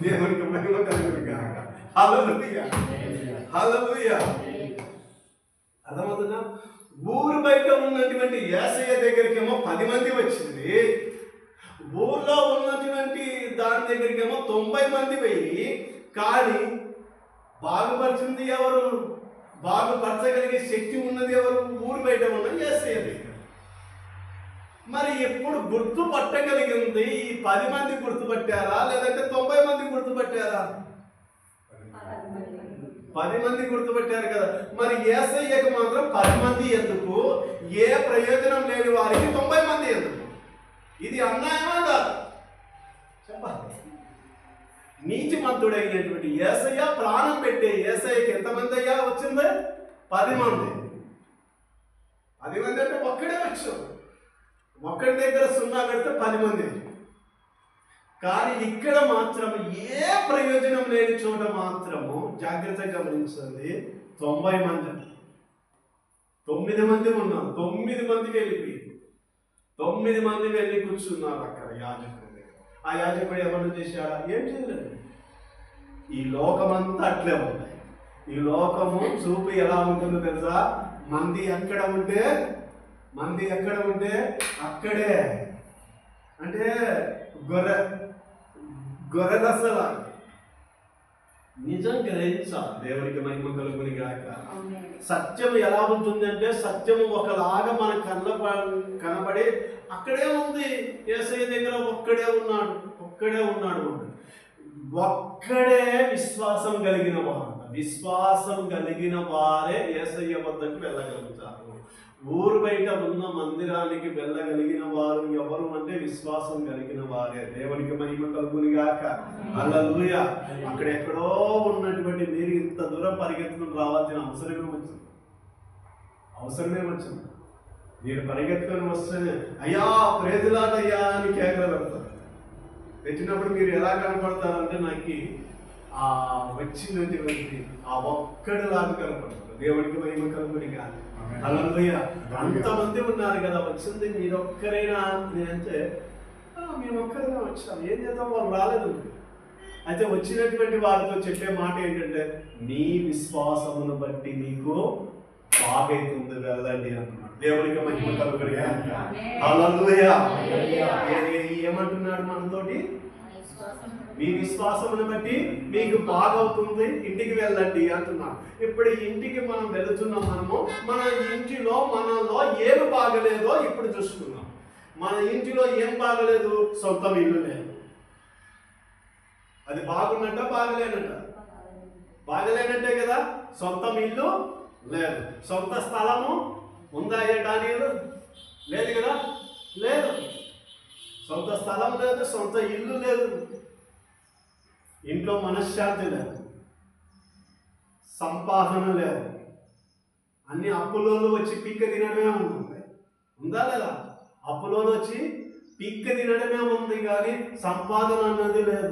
దేవునికి మహిమ కలుగును గాక. హల్లెలూయా. అర్థమవుతుందా? ఊరు బయట ఉన్నటువంటి యేసయ్య దగ్గరికి ఏమో 10 మంది వచ్చింది. ఊర్లో ఉన్నటువంటి దాని దగ్గరికి ఏమో 90 మంది పోయి, కానీ బాగుపరిచింది ఎవరు? బాగుపరచగలిగే శక్తి ఉన్నది ఎవరు? ఊరు బయట ఉన్న యేసయ్య దగ్గర. మరి ఎప్పుడు గుర్తుపట్టగలిగింది? ఈ 10 మంది గుర్తుపట్టారా లేదంటే 90 మంది గుర్తుపట్టారా? 10 మంది గుర్తుపెట్టారు కదా. మరి యేసయ్యకు మాత్రం 10 మంది ఎందుకు? ఏ ప్రయోజనం లేని వారికి 90 మంది ఎందుకు? ఇది అన్యాయమా కాదు చెప్పాలి. నీతిమంతుడైనటువంటి యేసయ్య ప్రాణం పెట్టే యేసయ్యకి ఎంతమంది అయ్యా వచ్చింది? 10 మంది. 10 మంది అంటే ఒక్కడే వచ్చాం. ఒక్కడి దగ్గర 0 పెడితే 10 మంది. కానీ ఇక్కడ మాత్రం ఏ ప్రయోజనం లేని చోట మాత్రము జాగ్రత్తగా గమనించండి, 90 మంది. 9 మంది ఉన్నాం, 9 మందికి వెళ్ళిపోయి 9 మంది వెళ్ళి కూర్చున్నారు అక్కడ యాజకుడి దగ్గర. ఆ యాజకుడు ఏమన్నా చేశాడా? ఏం చేయలేదు. ఈ లోకమంతా అట్లే ఉంది. ఈ లోకము చూపు ఎలా ఉంటుందో తెలుసా? మంది ఎక్కడ ఉంటే అక్కడే, అంటే గొర్రెదసలా. నిజం గ్రహించాలి. దేవునికి మహిమ కలుగుని గాక. సత్యం ఎలా ఉంటుంది అంటే, సత్యము ఒకలాగా మన కనబడి అక్కడే ఉంది. యేసయ్య దగ్గర ఒక్కడే ఉన్నాడు. ఒక్కడే విశ్వాసం కలిగిన వారు. విశ్వాసం కలిగిన వారే యేసయ్య వద్దకు వెళ్ళగలుగుతారు. ఊరు బయట ఉన్న మందిరానికి వెళ్ళగలిగిన వారు ఎవరు అంటే విశ్వాసం కలిగిన వారే. దేవునికి మహిమ కలుగుని గాక. హల్లెలూయా. అక్కడెక్కడో ఉన్నటువంటి మీరు ఇంత దూరం పరిగెత్తుకుని రావాల్సిన అవసరమే వచ్చింది. మీరు పరిగెత్తుకొని వస్తేనే అయ్యా ప్రేజులాటయ్యా అని కేకలు పెడతారు. పెట్టినప్పుడు మీరు ఎలా కనపడతారంటే నాకు ఆ వచ్చినటువంటి ఆ ఒక్కడిలాగా కనపడతారు. దేవునికి మహిమ కలుగుని గాక. హల్లెలూయా. అంతమంది ఉన్నారు కదా, వచ్చింది మీరొక్కరైనా అంటే మేము ఒక్కరైనా వచ్చాం, ఏం చేద్దాం, వాళ్ళు రాలేదు. అయితే వచ్చినటువంటి వారితో చెప్పే మాట ఏంటంటే, నీ విశ్వాసమును బట్టి నీకు బాగైతుంది, వెళ్ళండి అంటున్నాడు. దేవునికి మహిమ కలుగుని గాక. హల్లెలూయా. ఏమంటున్నాడు మనతోటి? మీ విశ్వాసమును బట్టి మీకు బాగవుతుంది, ఇంటికి వెళ్ళండి అంటున్నాడు. ఇప్పుడు ఇంటికి మనం వెళుతున్నాం. మన ఇంటిలో మనలో ఏమి బాగలేదో ఇప్పుడు చూసుకున్నాం. మన ఇంటిలో ఏం బాగలేదు? సొంతం ఇల్లు లేదు. అది బాగున్నట్ట బాగలేనట్టే కదా. సొంతం ఇల్లు లేదు. సొంత స్థలము ఉందా? ఏటానీలు లేదు కదా. లేదు. సొంత స్థలం లేదు, సొంత ఇల్లు లేదు. ఇంట్లో మనశ్శాంతి లేదు, సంపాదన లేదు. అన్ని అప్పులోళ్ళు వచ్చి పిక్క తినడమే ఉంటుంది. ఉందా లేదా? అప్పులోళ్ళు వచ్చి పిక్క తినడమే ఉంది, కానీ సంపాదన అన్నది లేదు.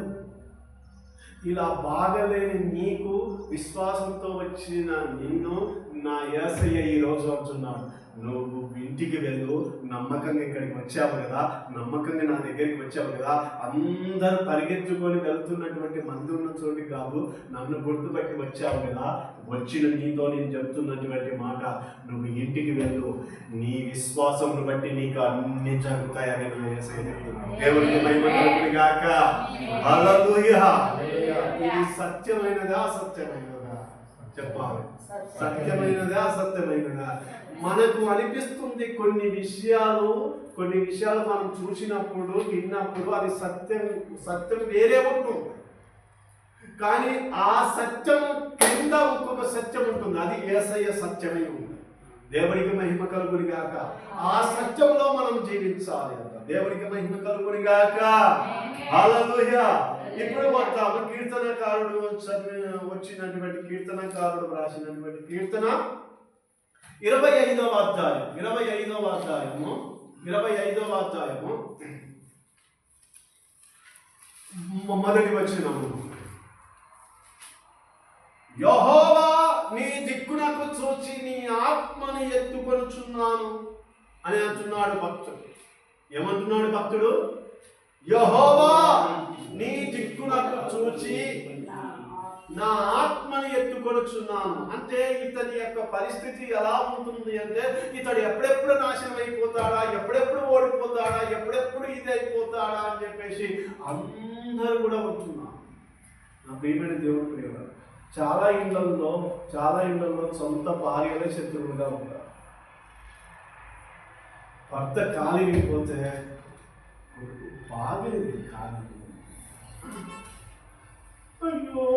ఇలా బాగలేని నీకు విశ్వాసంతో వచ్చిన నిన్ను నా యేసయ్య ఈరోజు అంటున్నాడు, నువ్వు ఇంటికి వెళ్ళు. నమ్మకంగా ఇక్కడికి వచ్చావు కదా, నమ్మకంగా నా దగ్గరికి వచ్చావు కదా. అందరూ పరిగెత్తుకొని వెళ్తున్నటువంటి మంది ఉన్న చోటు కాదు, నన్ను గుర్తుపట్టి వచ్చావు కదా. వచ్చిన నీతో నేను చెప్తున్నటువంటి మాట, నువ్వు ఇంటికి వెళ్ళు. నీ విశ్వాసమును బట్టి నీకు అన్ని జరుగుతాయని చెప్తున్నాను. దేవునికి మహిమ కలుగును గాక. హల్లెలూయా. ఇది సత్యమైనదా అసత్యమైనదా చెప్పాలి. సత్యమైనదా అసత్యమైనదా? మనకు అనిపిస్తుంది కొన్ని విషయాలు మనం చూసినప్పుడు విన్నప్పుడు అది సత్యం వేరే ఉంటుంది. కానీ ఆ సత్యం కింద ఇంకొక సత్యం ఉంటుంది, అది యేసయ్య సత్యమై ఉంది. దేవునికి మహిమ కలుగుని గాక. ఆ సత్యంలో మనం జీవించాలి అంట. దేవునికి మహిమ కలుగుని గాక. హల్లెలూయా. ఇప్పుడు వద్దాము కీర్తనకారుడు వచ్చినటువంటి కీర్తనకారుడు రాసినటువంటి కీర్తన 25వ అధ్యాయము మొదటి వచనము. యెహోవా నీ దిక్కునకు చూచి నీ ఆత్మని ఎత్తుకొనుచున్నాను అని అంటున్నాడు భక్తుడు. ఏమంటున్నాడు భక్తుడు? యెహోవా నీ దిక్కునకు చూచి నా ఆత్మని ఎత్తుకొనుచున్నాను. అంటే ఇతని యొక్క పరిస్థితి ఎలా ఉంటుంది అంటే, ఇతడు ఎప్పుడెప్పుడు నాశనం అయిపోతాడా, ఎప్పుడెప్పుడు ఓడిపోతాడా, ఎప్పుడెప్పుడు ఇది అయిపోతాడా అని చెప్పేసి అందరూ కూడా ఉంటున్నారు. నా ప్రియమైన దేవుడు ప్రియులారా, చాలా ఇళ్లలో సొంత భార్యలే శత్రువులుగా ఉంటారు. భర్త ఖాళీ పోతే బాగలేదు, ఖాళీ అయ్యో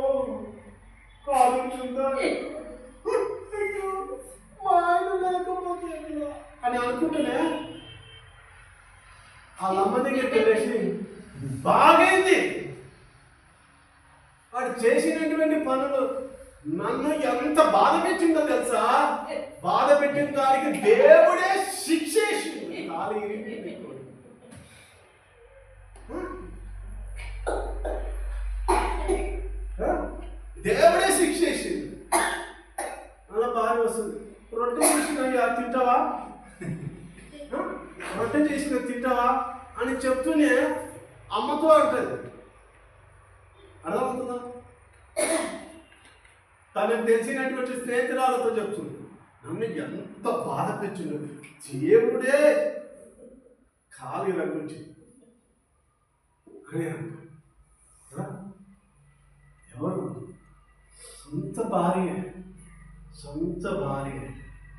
కాలుతుందా ఉంటుందా, మా ఆయన లేకపోతే అని అనుకుంటేనే వాళ్ళ అమ్మ దగ్గరికి వెళ్ళేసి బాగైంది. వాడు చేసినటువంటి పనులు నన్ను ఎంత బాధ పెట్టిందో తెలుసా? బాధ పెట్టిన దానికి దేవుడే శిక్షేసింది. దేవుడే శిక్షేసింది. అలా భార్య వస్తుంది, రొట్టె చేసిన తింటావా, రొట్టె చేసిన తింటావా అని చెప్తూనే అమ్మతో అంటది. అర్థమవుతుందా? తనకు తెలిసినటువంటి స్నేహితురాలతో చెప్తుంది, నన్ను ఎంత బాధ పెట్టిండు దేవుడే ఖాళీ రగ్గుంచి అని ఎవరు? సొంత భార్య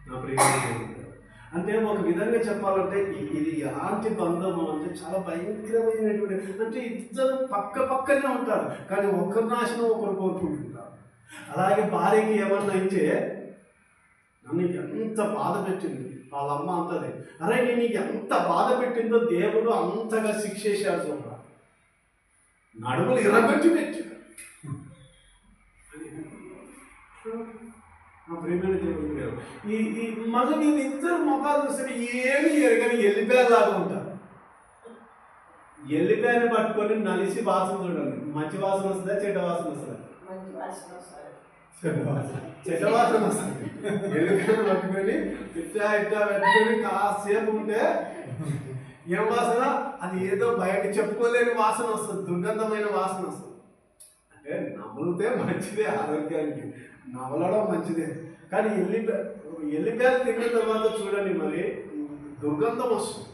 నా ప్రియ. అంటే ఒక విధంగా చెప్పాలంటే ఇది ఎలాంటి బంధము అంటే చాలా భయంకరమైనటువంటి, అంటే ఇద్దరు పక్కనే ఉంటారు కానీ ఒకరి నాశనం ఒకరు కోరుకుంటుంటారు. అలాగే భార్యకి ఏమన్నా అయితే నన్ను ఎంత బాధ పెట్టింది, వాళ్ళ అమ్మ అంటది, అరే నేను నీకు ఎంత బాధ పెట్టిందో దేవుడు అంతగా శిక్షేశాడు చూడ, నడుములు ఇరగొచ్చి పెట్టాడు. ప్రేమైన దేవుడు గారు ఈ మళ్ళీ నేను ఇద్దరు మొఖాలు చూస్తే ఏమి ఎరగని ఎల్లిపాయలాగా ఉంటారు. ఎల్లిపాయను పట్టుకొని నలిసి వాసన చూడండి, మంచి వాసన వస్తుందా చెడ్డ వాసన వస్తుందా? చెడ్డ వాసన వస్తుంది. ఎల్లిపాయను పట్టుకొని ఇట్టా పెట్టుకొని కాసేపు ఉంటే ఏం వాసన? అది ఏదో బయట చెప్పుకోలేని వాసన వస్తుంది, దుర్గంధమైన వాసన వస్తుంది. అంటే నవ్వులితే మంచిదే, ఆరోగ్యానికి నవలడం మంచిదే, కానీ ఎల్లిపాయలు తిన్న తర్వాత చూడండి మరి దుర్గంధం వస్తుంది.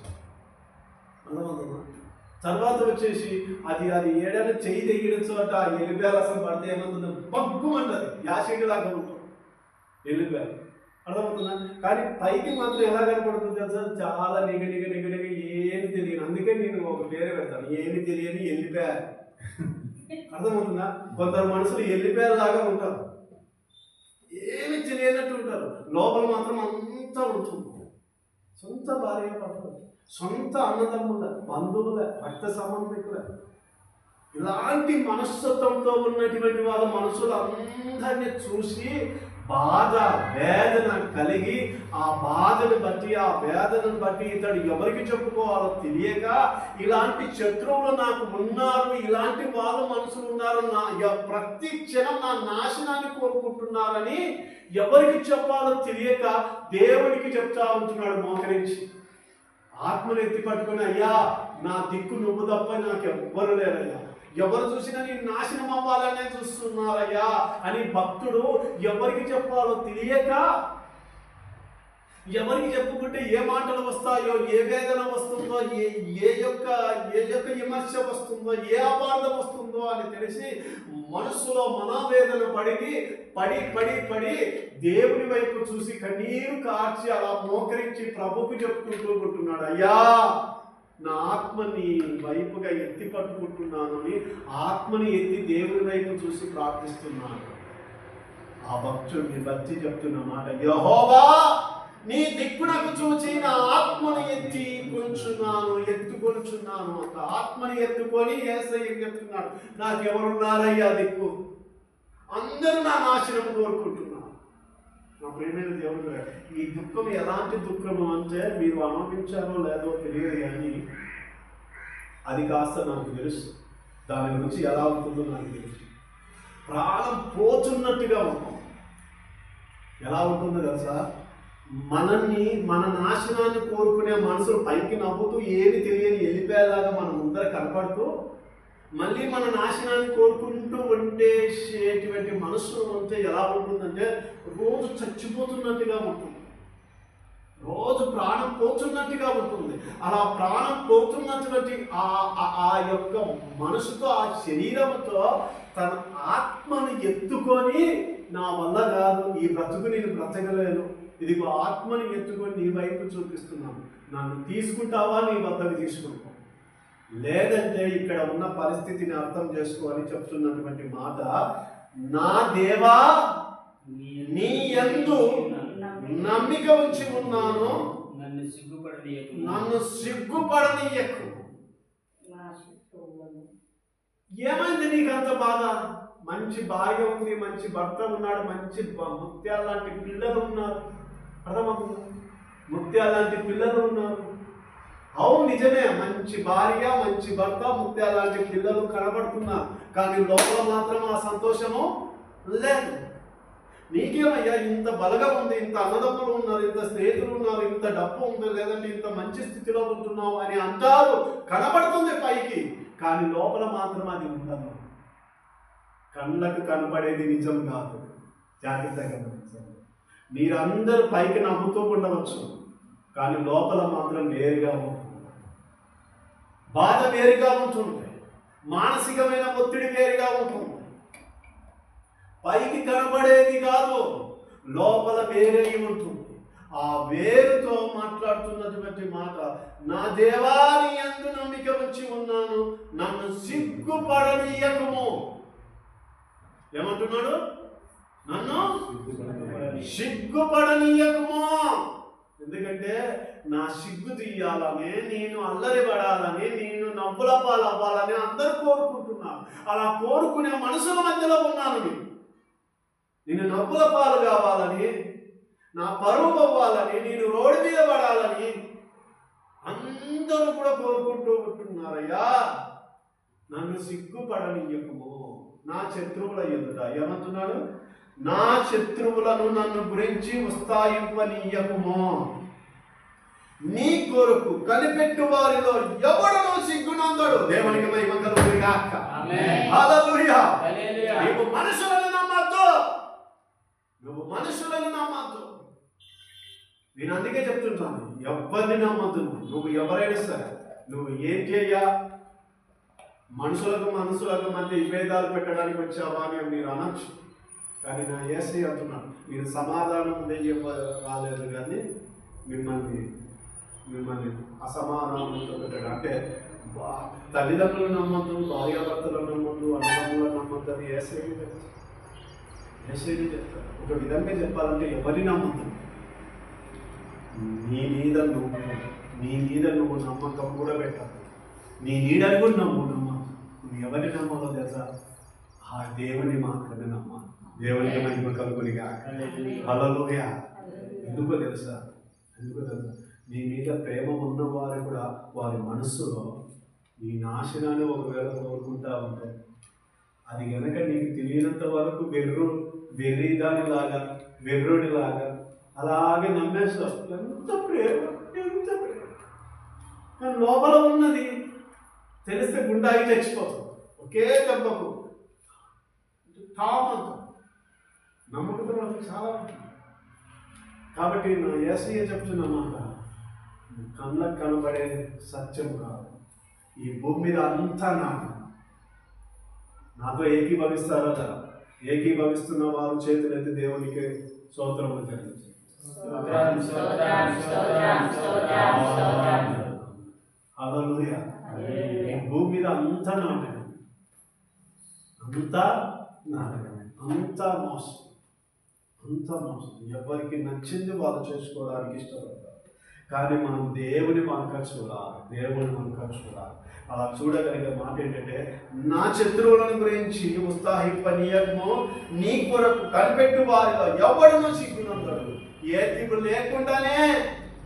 తర్వాత వచ్చేసి అది ఏడైనా చెయ్యి తెగిన చోట ఆ ఎల్లిపాయలు అసలు పడితే ఏమవుతుంది, పగ్గుమంటది, యాసిడ్ లాగా ఉంటుంది ఎల్లిపాయలు. అర్థమవుతుందా? కానీ పైకి మాత్రం ఎలా కనపడుతుంది తెలుసా? చాలా నిగ ఏమి తెలియదు. అందుకే నేను ఒక పేరు పెడతాను, ఏమి తెలియని ఎల్లిపాయ. అర్థమవుతుందా? కొందరు మనుషులు ఎల్లిపాయలాగా ఉంటారు, ఏమి తెలియనట్టు ఉంటారు, లోపల మాత్రం అంతా ఉంటుంది. సొంత భార్య పడతారు, సొంత అన్నదమ్ముల, బంధువుల, రక్త సంబంధికుల, ఇలాంటి మనస్తత్వంతో ఉన్నటువంటి వాళ్ళ మనుషులందరినీ చూసి బాధ వేదన కలిగి ఆ బాధను బట్టి ఆ వేదనను బట్టి ఇతడు ఎవరికి చెప్పుకోవాలో తెలియక, ఇలాంటి శత్రువులు నాకు ఉన్నారు, ఇలాంటి వాళ్ళ మనుషులు ఉన్నారు, ప్రతి క్షణం నా నాశనాన్ని కోరుకుంటున్నారని ఎవరికి చెప్పాలో తెలియక దేవుడికి చెప్తా ఉంటున్నాడు మోకరించి. ఆత్మను ఎత్తి పట్టుకుని, అయ్యా నా దిక్కు నువ్వు తప్ప నాకు ఎవ్వరు లేరయ్యా, ఎవరు చూసినా నేను నాశనం అవ్వాలనే చూస్తున్నారయ్యా అని భక్తుడు ఎవరికి చెప్పాలో తెలియక, ఎవరికి చెప్పుకుంటే ఏ మాటలు వస్తాయో, ఏ వేదన వస్తుందో, ఏ యొక్క విమర్శ వస్తుందో, ఏ అపార్థం వస్తుందో అని తెలిసి మనస్సులో మనోవేదన పడి దేవుని వైపు చూసి కన్నీరు కార్చి అలా మోకరించి ప్రభుకు చెప్పుకుంటూ ఉంటున్నాడు, అయ్యా నా ఆత్మని వైపుగా ఎత్తి పట్టుకుంటున్నాను అని ఆత్మని ఎత్తి దేవుని వైపు చూసి ప్రార్థిస్తున్నాను. ఆ భక్తుడిని బట్టి చెప్తున్న మాట, యెహోవా నీ దిక్కునకు చూచి నా ఆత్మను ఎత్తుకొంచున్నాను అంత. ఆత్మని ఎత్తుకొని యేసయ్యకి చెప్తున్నాడు, నాకెవరున్నారయ్యా దిక్కు, అందరూ నా నాశనం కోరుకుంటున్నారు. నా ప్రియమైన దేవుడు, ఈ దుఃఖం ఎలాంటి దుఃఖము అంటే మీరు అనుభవించారో లేదో తెలియదు, కానీ అది కాస్త నాకు తెలుసు, దాని గురించి ఎలా ఉంటుందో నాకు తెలుసు. ప్రాణం పోతున్నట్టుగా ఉంటాం. ఎలా ఉంటుందో తెలుసా? మన నాశనాన్ని కోరుకునే మనసులు పైకి నవ్వుతూ ఏది తెలియని వెళ్ళిపోయేలాగా మన ముందర కనపడుతూ, మళ్ళీ మన నాశనాన్ని కోరుకుంటూ ఉండేసేటువంటి మనస్సు ఉంటే ఎలా ఉంటుందంటే రోజు చచ్చిపోతున్నట్టుగా ఉంటుంది, రోజు ప్రాణం పోతున్నట్టుగా ఉంటుంది. అలా ప్రాణం పోతున్నటువంటి ఆ యొక్క మనసుతో, ఆ శరీరంతో తన ఆత్మను ఎత్తుకొని, నా వల్ల కాదు ఈ బ్రతుకు, నేను బ్రతకలేను, ఇదిగో ఆత్మని ఎత్తుకొని నీ వైపు చూపిస్తున్నాను, నన్ను తీసుకుంటావా, నీ వద్దకు తీసుకుంటావు, లేదంటే ఇక్కడ ఉన్న పరిస్థితిని అర్థం చేసుకోవాలని చెప్తున్నటువంటి మాట, నా దేవా నీ యందు నమ్మిక ఉంచి ఉన్నాను, నన్ను సిగ్గుపడనీయకు. ఏమైంది నీకు అంత బాధ? మంచి భార్య ఉంది, మంచి భర్త ఉన్నాడు, మంచి ముత్యాల లాంటి పిల్లలు ఉన్నారు. అర్థమవుతుంది? ముత్యాల లాంటి పిల్లలు ఉన్నారు. అవును, నిజమే. మంచి భార్య, మంచి భర్త, ముత్యాల లాంటి పిల్లలు కనబడుతున్నారు. కానీ లోపల మాత్రం ఆ సంతోషము లేదు. నీకేమయ్యా ఇంత బలగా ఉంది, ఇంత అన్నదమ్ములు ఉన్నారు, ఇంత స్నేహితులు ఉన్నారు, ఇంత డబ్బు ఉంది, లేదంటే ఇంత మంచి స్థితిలో ఉంటున్నావు అని అంటారు, కనబడుతుంది పైకి. కానీ లోపల మాత్రం అది ఉండదు. కళ్ళకు కనపడేది నిజం కాదు. జాగ్రత్తగా గమనించండి. మీరందరూ పైకి నవ్వుతూ ఉండవచ్చు, కానీ లోపల మాత్రం వేరుగా ఉంటుంది. బాధ వేరుగా ఉంటుంది, మానసికమైన ఒత్తిడి వేరుగా ఉంటుంది. పైకి కనబడేది కాదు, లోపల వేరే ఉంటుంది. ఆ వేరుతో మాట్లాడుతున్నటువంటి మాట, నా దేవా నీ యందు నమ్మిక ఉంచి ఉన్నాను, నన్ను సిగ్గుపడనీయకము. ఏమంటున్నాడు? నన్ను సిగ్గుపడనీయకము. ఎందుకంటే నా సిగ్గు తీయాలని, నేను అల్లరి పడాలని, నేను నవ్వుల పాలు అవ్వాలని అందరూ కోరుకుంటున్నాను. అలా కోరుకునే మనసుల మధ్యలో ఉన్నాను. నేను నవ్వుల పాలు కావాలని, నా పరువు అవ్వాలని, నేను రోడ్డు మీద పడాలని అందరూ కూడా కోరుకుంటూ ఉంటున్నారయ్యా. నన్ను సిగ్గుపడనీయకము నా శత్రువుల ఎదుట. ఏమంటున్నాడు? నా శత్రువులను నన్ను గురించి ఉత్సాహింపనీయకము. నీ కొరకు కనిపెట్టు వారిలో ఎవడనో సిగ్గునందడు. దేవునికి మహిమ కలుగును గాక. హల్లెలూయా. నీవు మనుషులను నమ్మద్దు, నువ్వు మనుషులను నమ్మద్దు. నేను అందుకే చెప్తున్నాను, ఎవరిని నమ్మద్దు. నువ్వు ఎవరైనా సరే, నువ్వు ఏం చేయ, మనుషులకు మధ్య విభేదాలు పెట్టడానికి వచ్చావా అని మీరు అనొచ్చు. కానీ నా యేసయ్య అంటున్నాను, మీరు సమాధానం రాలేదు కానీ మిమ్మల్ని అసమాధానంతో పెట్టాడు. అంటే తల్లిదండ్రులు నమ్మద్దు, భార్యాభర్తలను నమ్మద్దు, అన్నదమ్ములను నమ్మద్దు అని యేసయ్య చెప్తారు. ఒక విధంగా చెప్పాలంటే ఎవరిని నమ్మద్దు. నీ మీద నువ్వు నమ్మకం కూడా పెట్టాలి. నీ నీడని కూడా నమ్మద్దు. నువ్వు ఎవరిని నమ్మాలో తెలుసా? ఆ దేవుని మాత్రమే నమ్మాలి. దేవునికి మహిమ కలుగును గాక. హల్లెలూయా. ఎందుకో తెలుసా? నీ మీద ప్రేమ ఉన్నవారు కూడా వారి మనస్సులో నీ నాశనాన్ని ఒకవేళ కోరుకుంటా ఉంటాయి. అది కనుక నీకు తెలియనంత వరకు వెర్రుడిలాగా అలాగే నమ్మేస్తావు. ఎంత ప్రేమ. కానీ లోపల ఉన్నది తెలిస్తే గుండాగి చచ్చిపోతావు. ఒకే దెబ్బకు తామంత నమ్మకం చాలా ఉంటుంది. కాబట్టి నా యేసయ్య చెప్తున్న మాట కళ్ళకు కనబడే సత్యం కాదు. ఈ భూమి మీద అంతా నాతో ఏకీభవిస్తారట. ఏకీభవిస్తున్న వారు చేతులెత్తి దేవునికి స్తోత్రములు చెల్లించారు. హల్లెలూయా. ఈ భూమి మీద అంతా అంతా మోసం. ఎవరికి నచ్చింది వాళ్ళు చేసుకోవడానికి ఇష్టపడతారు. కానీ మనం దేవుని వంక చూడాలి. అలా చూడగలిగే మాట ఏంటంటే, నా శత్రువులను గురించి ఉత్సాహింపనీయకము, నీ కొరకు కనిపెట్టు వారిలో ఎవడనో సిగ్గునందడు. ఏతిపు లేకుండానే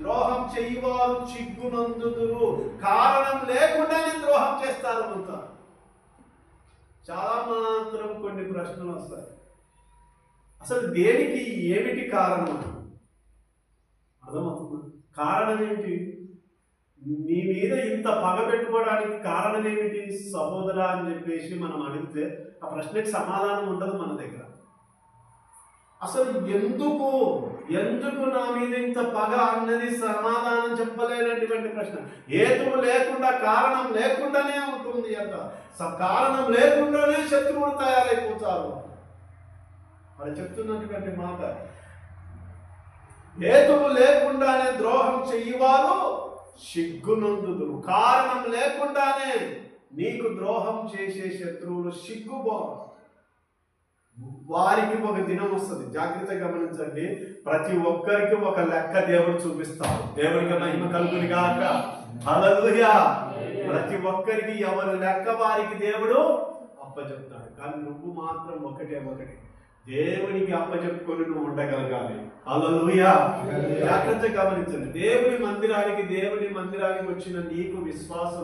ద్రోహం చెయ్యవారు సిగ్గునందుదురు. కారణం లేకుండానే ద్రోహం చేస్తారు. అంతా చాలా మాత్రం కొన్ని ప్రశ్నలు వస్తాయి. అసలు దేనికి ఏమిటి కారణం? అర్థమవుతుందా? కారణం ఏమిటి? నీ మీద ఇంత పగ పెట్టుకోవడానికి కారణం ఏమిటి సహోదరా అని చెప్పేసి మనం అడిగితే ఆ ప్రశ్నకి సమాధానం ఉండదు మన దగ్గర. అసలు ఎందుకు నా మీద ఇంత పగ అన్నది సమాధానం చెప్పలేనటువంటి ప్రశ్న. హేతువు లేకుండా, కారణం లేకుండానే ఉంటుంది అంట. కారణం లేకుండానే శత్రువులు తయారైపోతారు. వాళ్ళు చెప్తున్నటువంటి మాట, హేతువు లేకుండానే ద్రోహం చెయ్యవారు సిగ్గునందుదురు. కారణం లేకుండానే నీకు ద్రోహం చేసే శత్రువులు సిగ్గుపోరు. వారికి ఒక దినం వస్తుంది. జాగ్రత్తగా గమనించండి. ప్రతి ఒక్కరికి ఒక లెక్క దేవుడు చూపిస్తాడు. దేవుడికి మహిమ కలుగును గాక. హల్లెలూయా. ప్రతి ఒక్కరికి ఎవరి లెక్క వారికి దేవుడు అప్పచెప్తాడు. కానీ నువ్వు మాత్రం ఒకటే దేవునికి అప్పచెప్పుకొని నువ్వు ఉండగలగాలి. హల్లెలూయా. జాగ్రత్తగా గమనించండి. దేవుని మందిరానికి వచ్చిన నీకు విశ్వాసం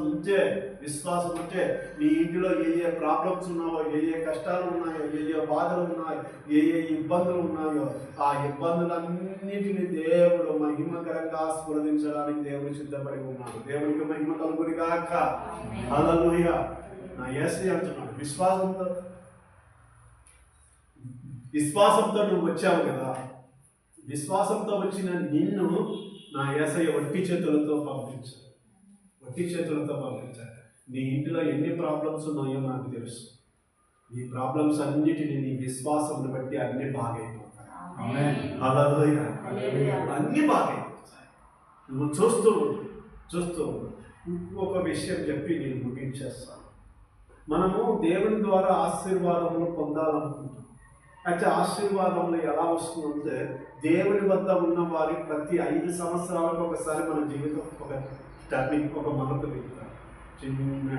ఉంటే నీ ఇంటిలో ఏ ప్రాబ్లమ్స్ ఉన్నాయో, ఏ కష్టాలు ఉన్నాయో, ఏ బాధలు ఉన్నాయో, ఏ ఇబ్బందులు ఉన్నాయో, ఆ ఇబ్బందులన్నిటిని దేవుడు మహిమకరంగా ఆస్వాదించడానికి దేవుడు సిద్ధపడి ఉన్నాడు. దేవునికి మహిమ కలుగును గాక. హల్లెలూయా. నా యేసయ్య అంటున్నాడు, విశ్వాసంతో నువ్వు వచ్చావు కదా, విశ్వాసంతో వచ్చిన నిన్ను నా యేసయ్య ఒట్టి చేతులతో పంపించాడు. నీ ఇంటిలో ఎన్ని ప్రాబ్లమ్స్ ఉన్నాయో నాకు తెలుసు. నీ ప్రాబ్లమ్స్ అన్నిటిని నీ విశ్వాసం బట్టి అన్ని బాగైపోతాయి. హల్లెలూయా. అన్ని బాగైపోతాయి. నువ్వు చూస్తూ ఇంకొక విషయం చెప్పి నేను ముగించేస్తాను. మనము దేవుని ద్వారా ఆశీర్వాదములు పొందాలనుకుంటాం. అయితే ఆశీర్వాదంలో ఎలా వస్తుందంటే, దేవుని వద్ద ఉన్న వారి ప్రతి 5 సంవత్సరాలకు ఒకసారి మన జీవితం ఒక టర్నింగ్, ఒక మలుపు తిరుగుతారు. చిన్న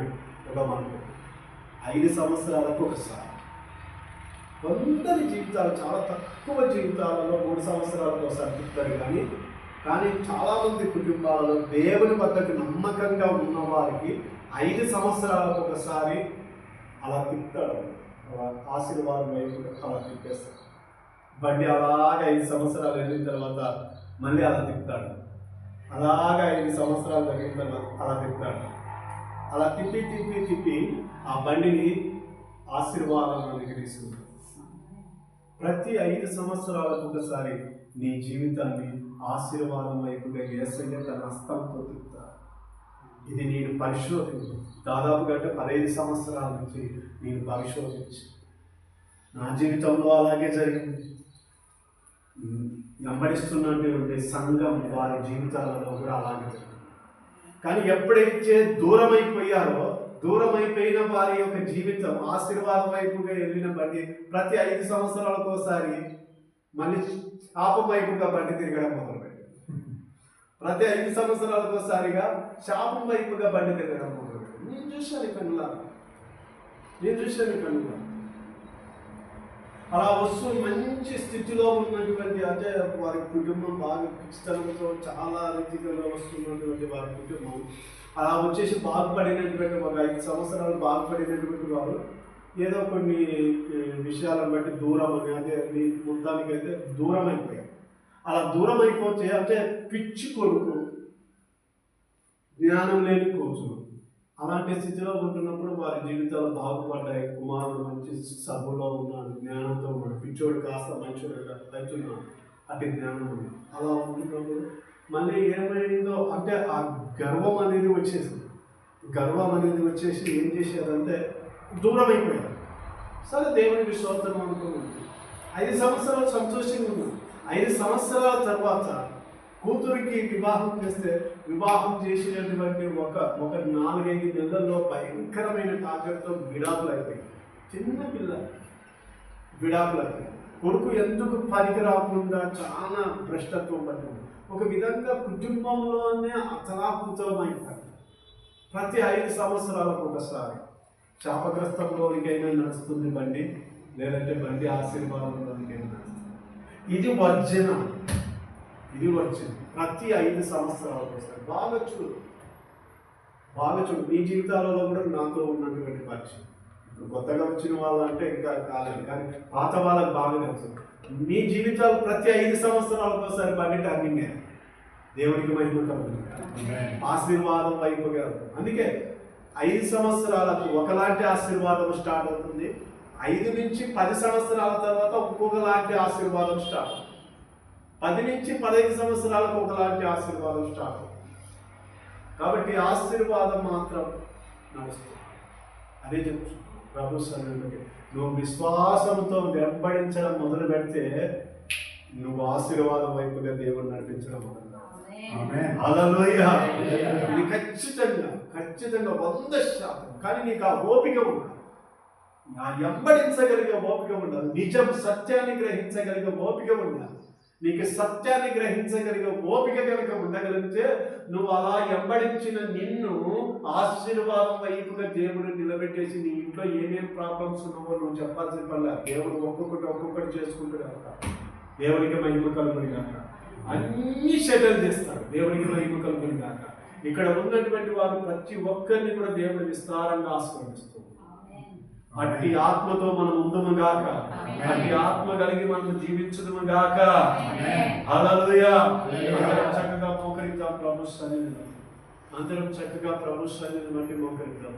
ఒక మలుపు 5 సంవత్సరాలకు ఒకసారి. కొందరి జీవితాలు, చాలా తక్కువ జీవితాలలో 3 సంవత్సరాలకు ఒకసారి తిప్పుతారు. కానీ చాలామంది కుటుంబాలలో దేవుని వద్దకు నమ్మకంగా ఉన్న వారికి 5 సంవత్సరాలకు ఒకసారి అలా తిప్పుతాడు. ఆశీర్వాదం వైపు అలా తిప్పేస్తాడు. బండి అలాగా 5 సంవత్సరాలు వెళ్ళిన తర్వాత మళ్ళీ అలా తిప్పుతాడు. అలాగా 5 సంవత్సరాలు తగ్గిన తర్వాత అలా తిప్పుతాడు. అలా తిప్పి ఆ బండిని ఆశీర్వాదానికి తీసుకుంటాడు. ప్రతి 5 సంవత్సరాలకు ఒకసారి నీ జీవితాన్ని ఆశీర్వాదం వైపుగా యేసయ్య తన హస్తంతో తిప్పుతాడు. ఇది నేను దాదాపుగా 15 సంవత్సరాల నుంచి నేను పరిశోధించి, నా జీవితంలో అలాగే జరిగింది. వెంబడిస్తున్నటువంటి సంఘం వారి జీవితాలలో కూడా అలాగే జరిగింది. కానీ ఎప్పుడైతే దూరమైపోయిన వారి యొక్క జీవితం ఆశీర్వాదం వైపుగా వెళ్ళిన బండి ప్రతి 5 సంవత్సరాలకు ఒకసారి మళ్ళీ శాపం వైపుగా బండి తిరగడం మొదలుపెట్టింది. ప్రతి 5 సంవత్సరాలకు ఒకసారిగా శాపం వైపుగా బండి తిరగడం మొదలుపెట్టింది. నేను చూశాను కన్నులా. అలా వస్తూ మంచి స్థితిలో ఉన్నటువంటి, అంటే వారి కుటుంబం బాగా పిచ్చితనంతో చాలా రీతిగా వస్తున్నటువంటి వారి కుటుంబం అలా వచ్చేసి బాగుపడినటువంటి ఒక 5 సంవత్సరాలు బాగుపడినటువంటి వారు ఏదో కొన్ని విషయాలను బట్టి దూరం అని, అదే మొత్తానికైతే దూరం అయిపోయారు. అలా దూరం అయిపోతే, అంటే పిచ్చి కొడుకు, జ్ఞానం లేని కూతురు, అలాంటి స్థితిలో ఉంటున్నప్పుడు వారి జీవితాలు బాగుపడ్డాయి. కుమారుడు మంచి సభలో ఉన్నాడు, జ్ఞానంతో ఉన్నాడు. పిచ్చోడు కాస్త మంచోడు అవుతున్నాడు, అటు జ్ఞానం ఉంది. అలా ఉంటున్నప్పుడు మళ్ళీ ఏమైందో అంటే ఆ గర్వం అనేది వచ్చేసి ఏం చేసేదంటే దూరం అయిపోయారు. సరే, దేవునికి స్తోత్రం అనుకున్నాను. 5 సంవత్సరాలు సంతోషంగా ఉన్నాను. 5 సంవత్సరాల తర్వాత కూతురికి వివాహం చేసినటువంటి ఒక 4-5 నెలల్లో భయంకరమైన టార్చర్తో విడాకులు అయిపోయింది. చిన్న పిల్ల విడాకులు అయిపోయింది. కొడుకు ఎందుకు పనికి రాకుండా చాలా భ్రష్టత్వం పట్టింది. ఒక విధంగా కుటుంబంలోనే అతలాకుతలం అయిపోయింది. ప్రతి 5 సంవత్సరాలకు ఒకసారి శాపగ్రస్తంలోనికైనా నడుస్తుంది బండి, లేదంటే బండి ఆశీర్వాదంలోనికైనా నడుస్తుంది. ఇది వర్జన. ప్రతి 5 సంవత్సరాలకు ఒకసారి. బాగా చూడు మీ జీవితాలలో కూడా నాతో ఉన్నటువంటి పరిచయం. ఇప్పుడు కొత్తగా వచ్చిన వాళ్ళు అంటే ఇంకా కాలేదు, కానీ పాత వాళ్ళకి బాగా తెలుసు. మీ జీవితాలు ప్రతి 5 సంవత్సరాలకు ఒకసారి బండి టర్నింగ్ అయ్యాయి. దేవునికి మహిమ కలుగుతుంది. ఆశీర్వాదం వైపుగా. అందుకే 5 సంవత్సరాలకు ఒకలాంటి ఆశీర్వాదం స్టార్ట్ అవుతుంది. 5 నుంచి 10 సంవత్సరాల తర్వాత ఇంకొకలాంటి ఆశీర్వాదం స్టార్ట్. 10 నుంచి 15 సంవత్సరాలకు ఒకలాంటి ఆశీర్వాదం స్టార్ట్. కాబట్టి ఆశీర్వాదం మాత్రం నడుస్తుంది. అదే చెప్తుంది ప్రభు సన్నిధికి. నువ్వు విశ్వాసంతో వెంబడించడం మొదలు పెడితే నువ్వు ఆశీర్వాదం వైపుగా దేవుడు నడిపించడం మొదలు. హల్లెలూయా. ఇది ఖచ్చితంగా 100%. కానీ నీకు ఆ ఓపిక ఉండాలి. వెంబడించగలిగే ఓపిక ఉండాలి. నిజం సత్యాన్ని గ్రహించగలిగే ఓపిక ఉండాలి. నీకు సత్యాన్ని గ్రహించగలిగే ఓపిక కనుక ఉండగలిగితే నువ్వు అలా వెంబడించిన నిన్ను ఆశీర్వాదం వైపుగా దేవుడు నిలబెట్టేసి నీ ఇంట్లో ఏమేమి ప్రాబ్లమ్స్ ఉన్నావో నువ్వు చెప్పాల్సిన పని దేవుడు ఒక్కొక్కటి చేసుకుంటూ వెళ్తాడు. దేవునికి మహిమ కలుగుని కాక. అన్ని సెటిల్ చేస్తాడు. దేవునికి మహిమ కలుగుని కాక. ఇక్కడ ఉన్నటువంటి వారు ప్రతి ఒక్కరిని కూడా దేవుడు విస్తారంగా ఆస్వాదిస్తుంది. అట్టి ఆత్మతో మనం ఉందము గాక. అట్టి ఆత్మ కలిగి మనం జీవించుదము గాక. హల్లెలూయా. చక్కగా మోకరిద్దాం ప్రభు సన్నిధిలో. అందరం చక్కగా ప్రభు సన్నిధిని బట్టి మోకరిద్దాం.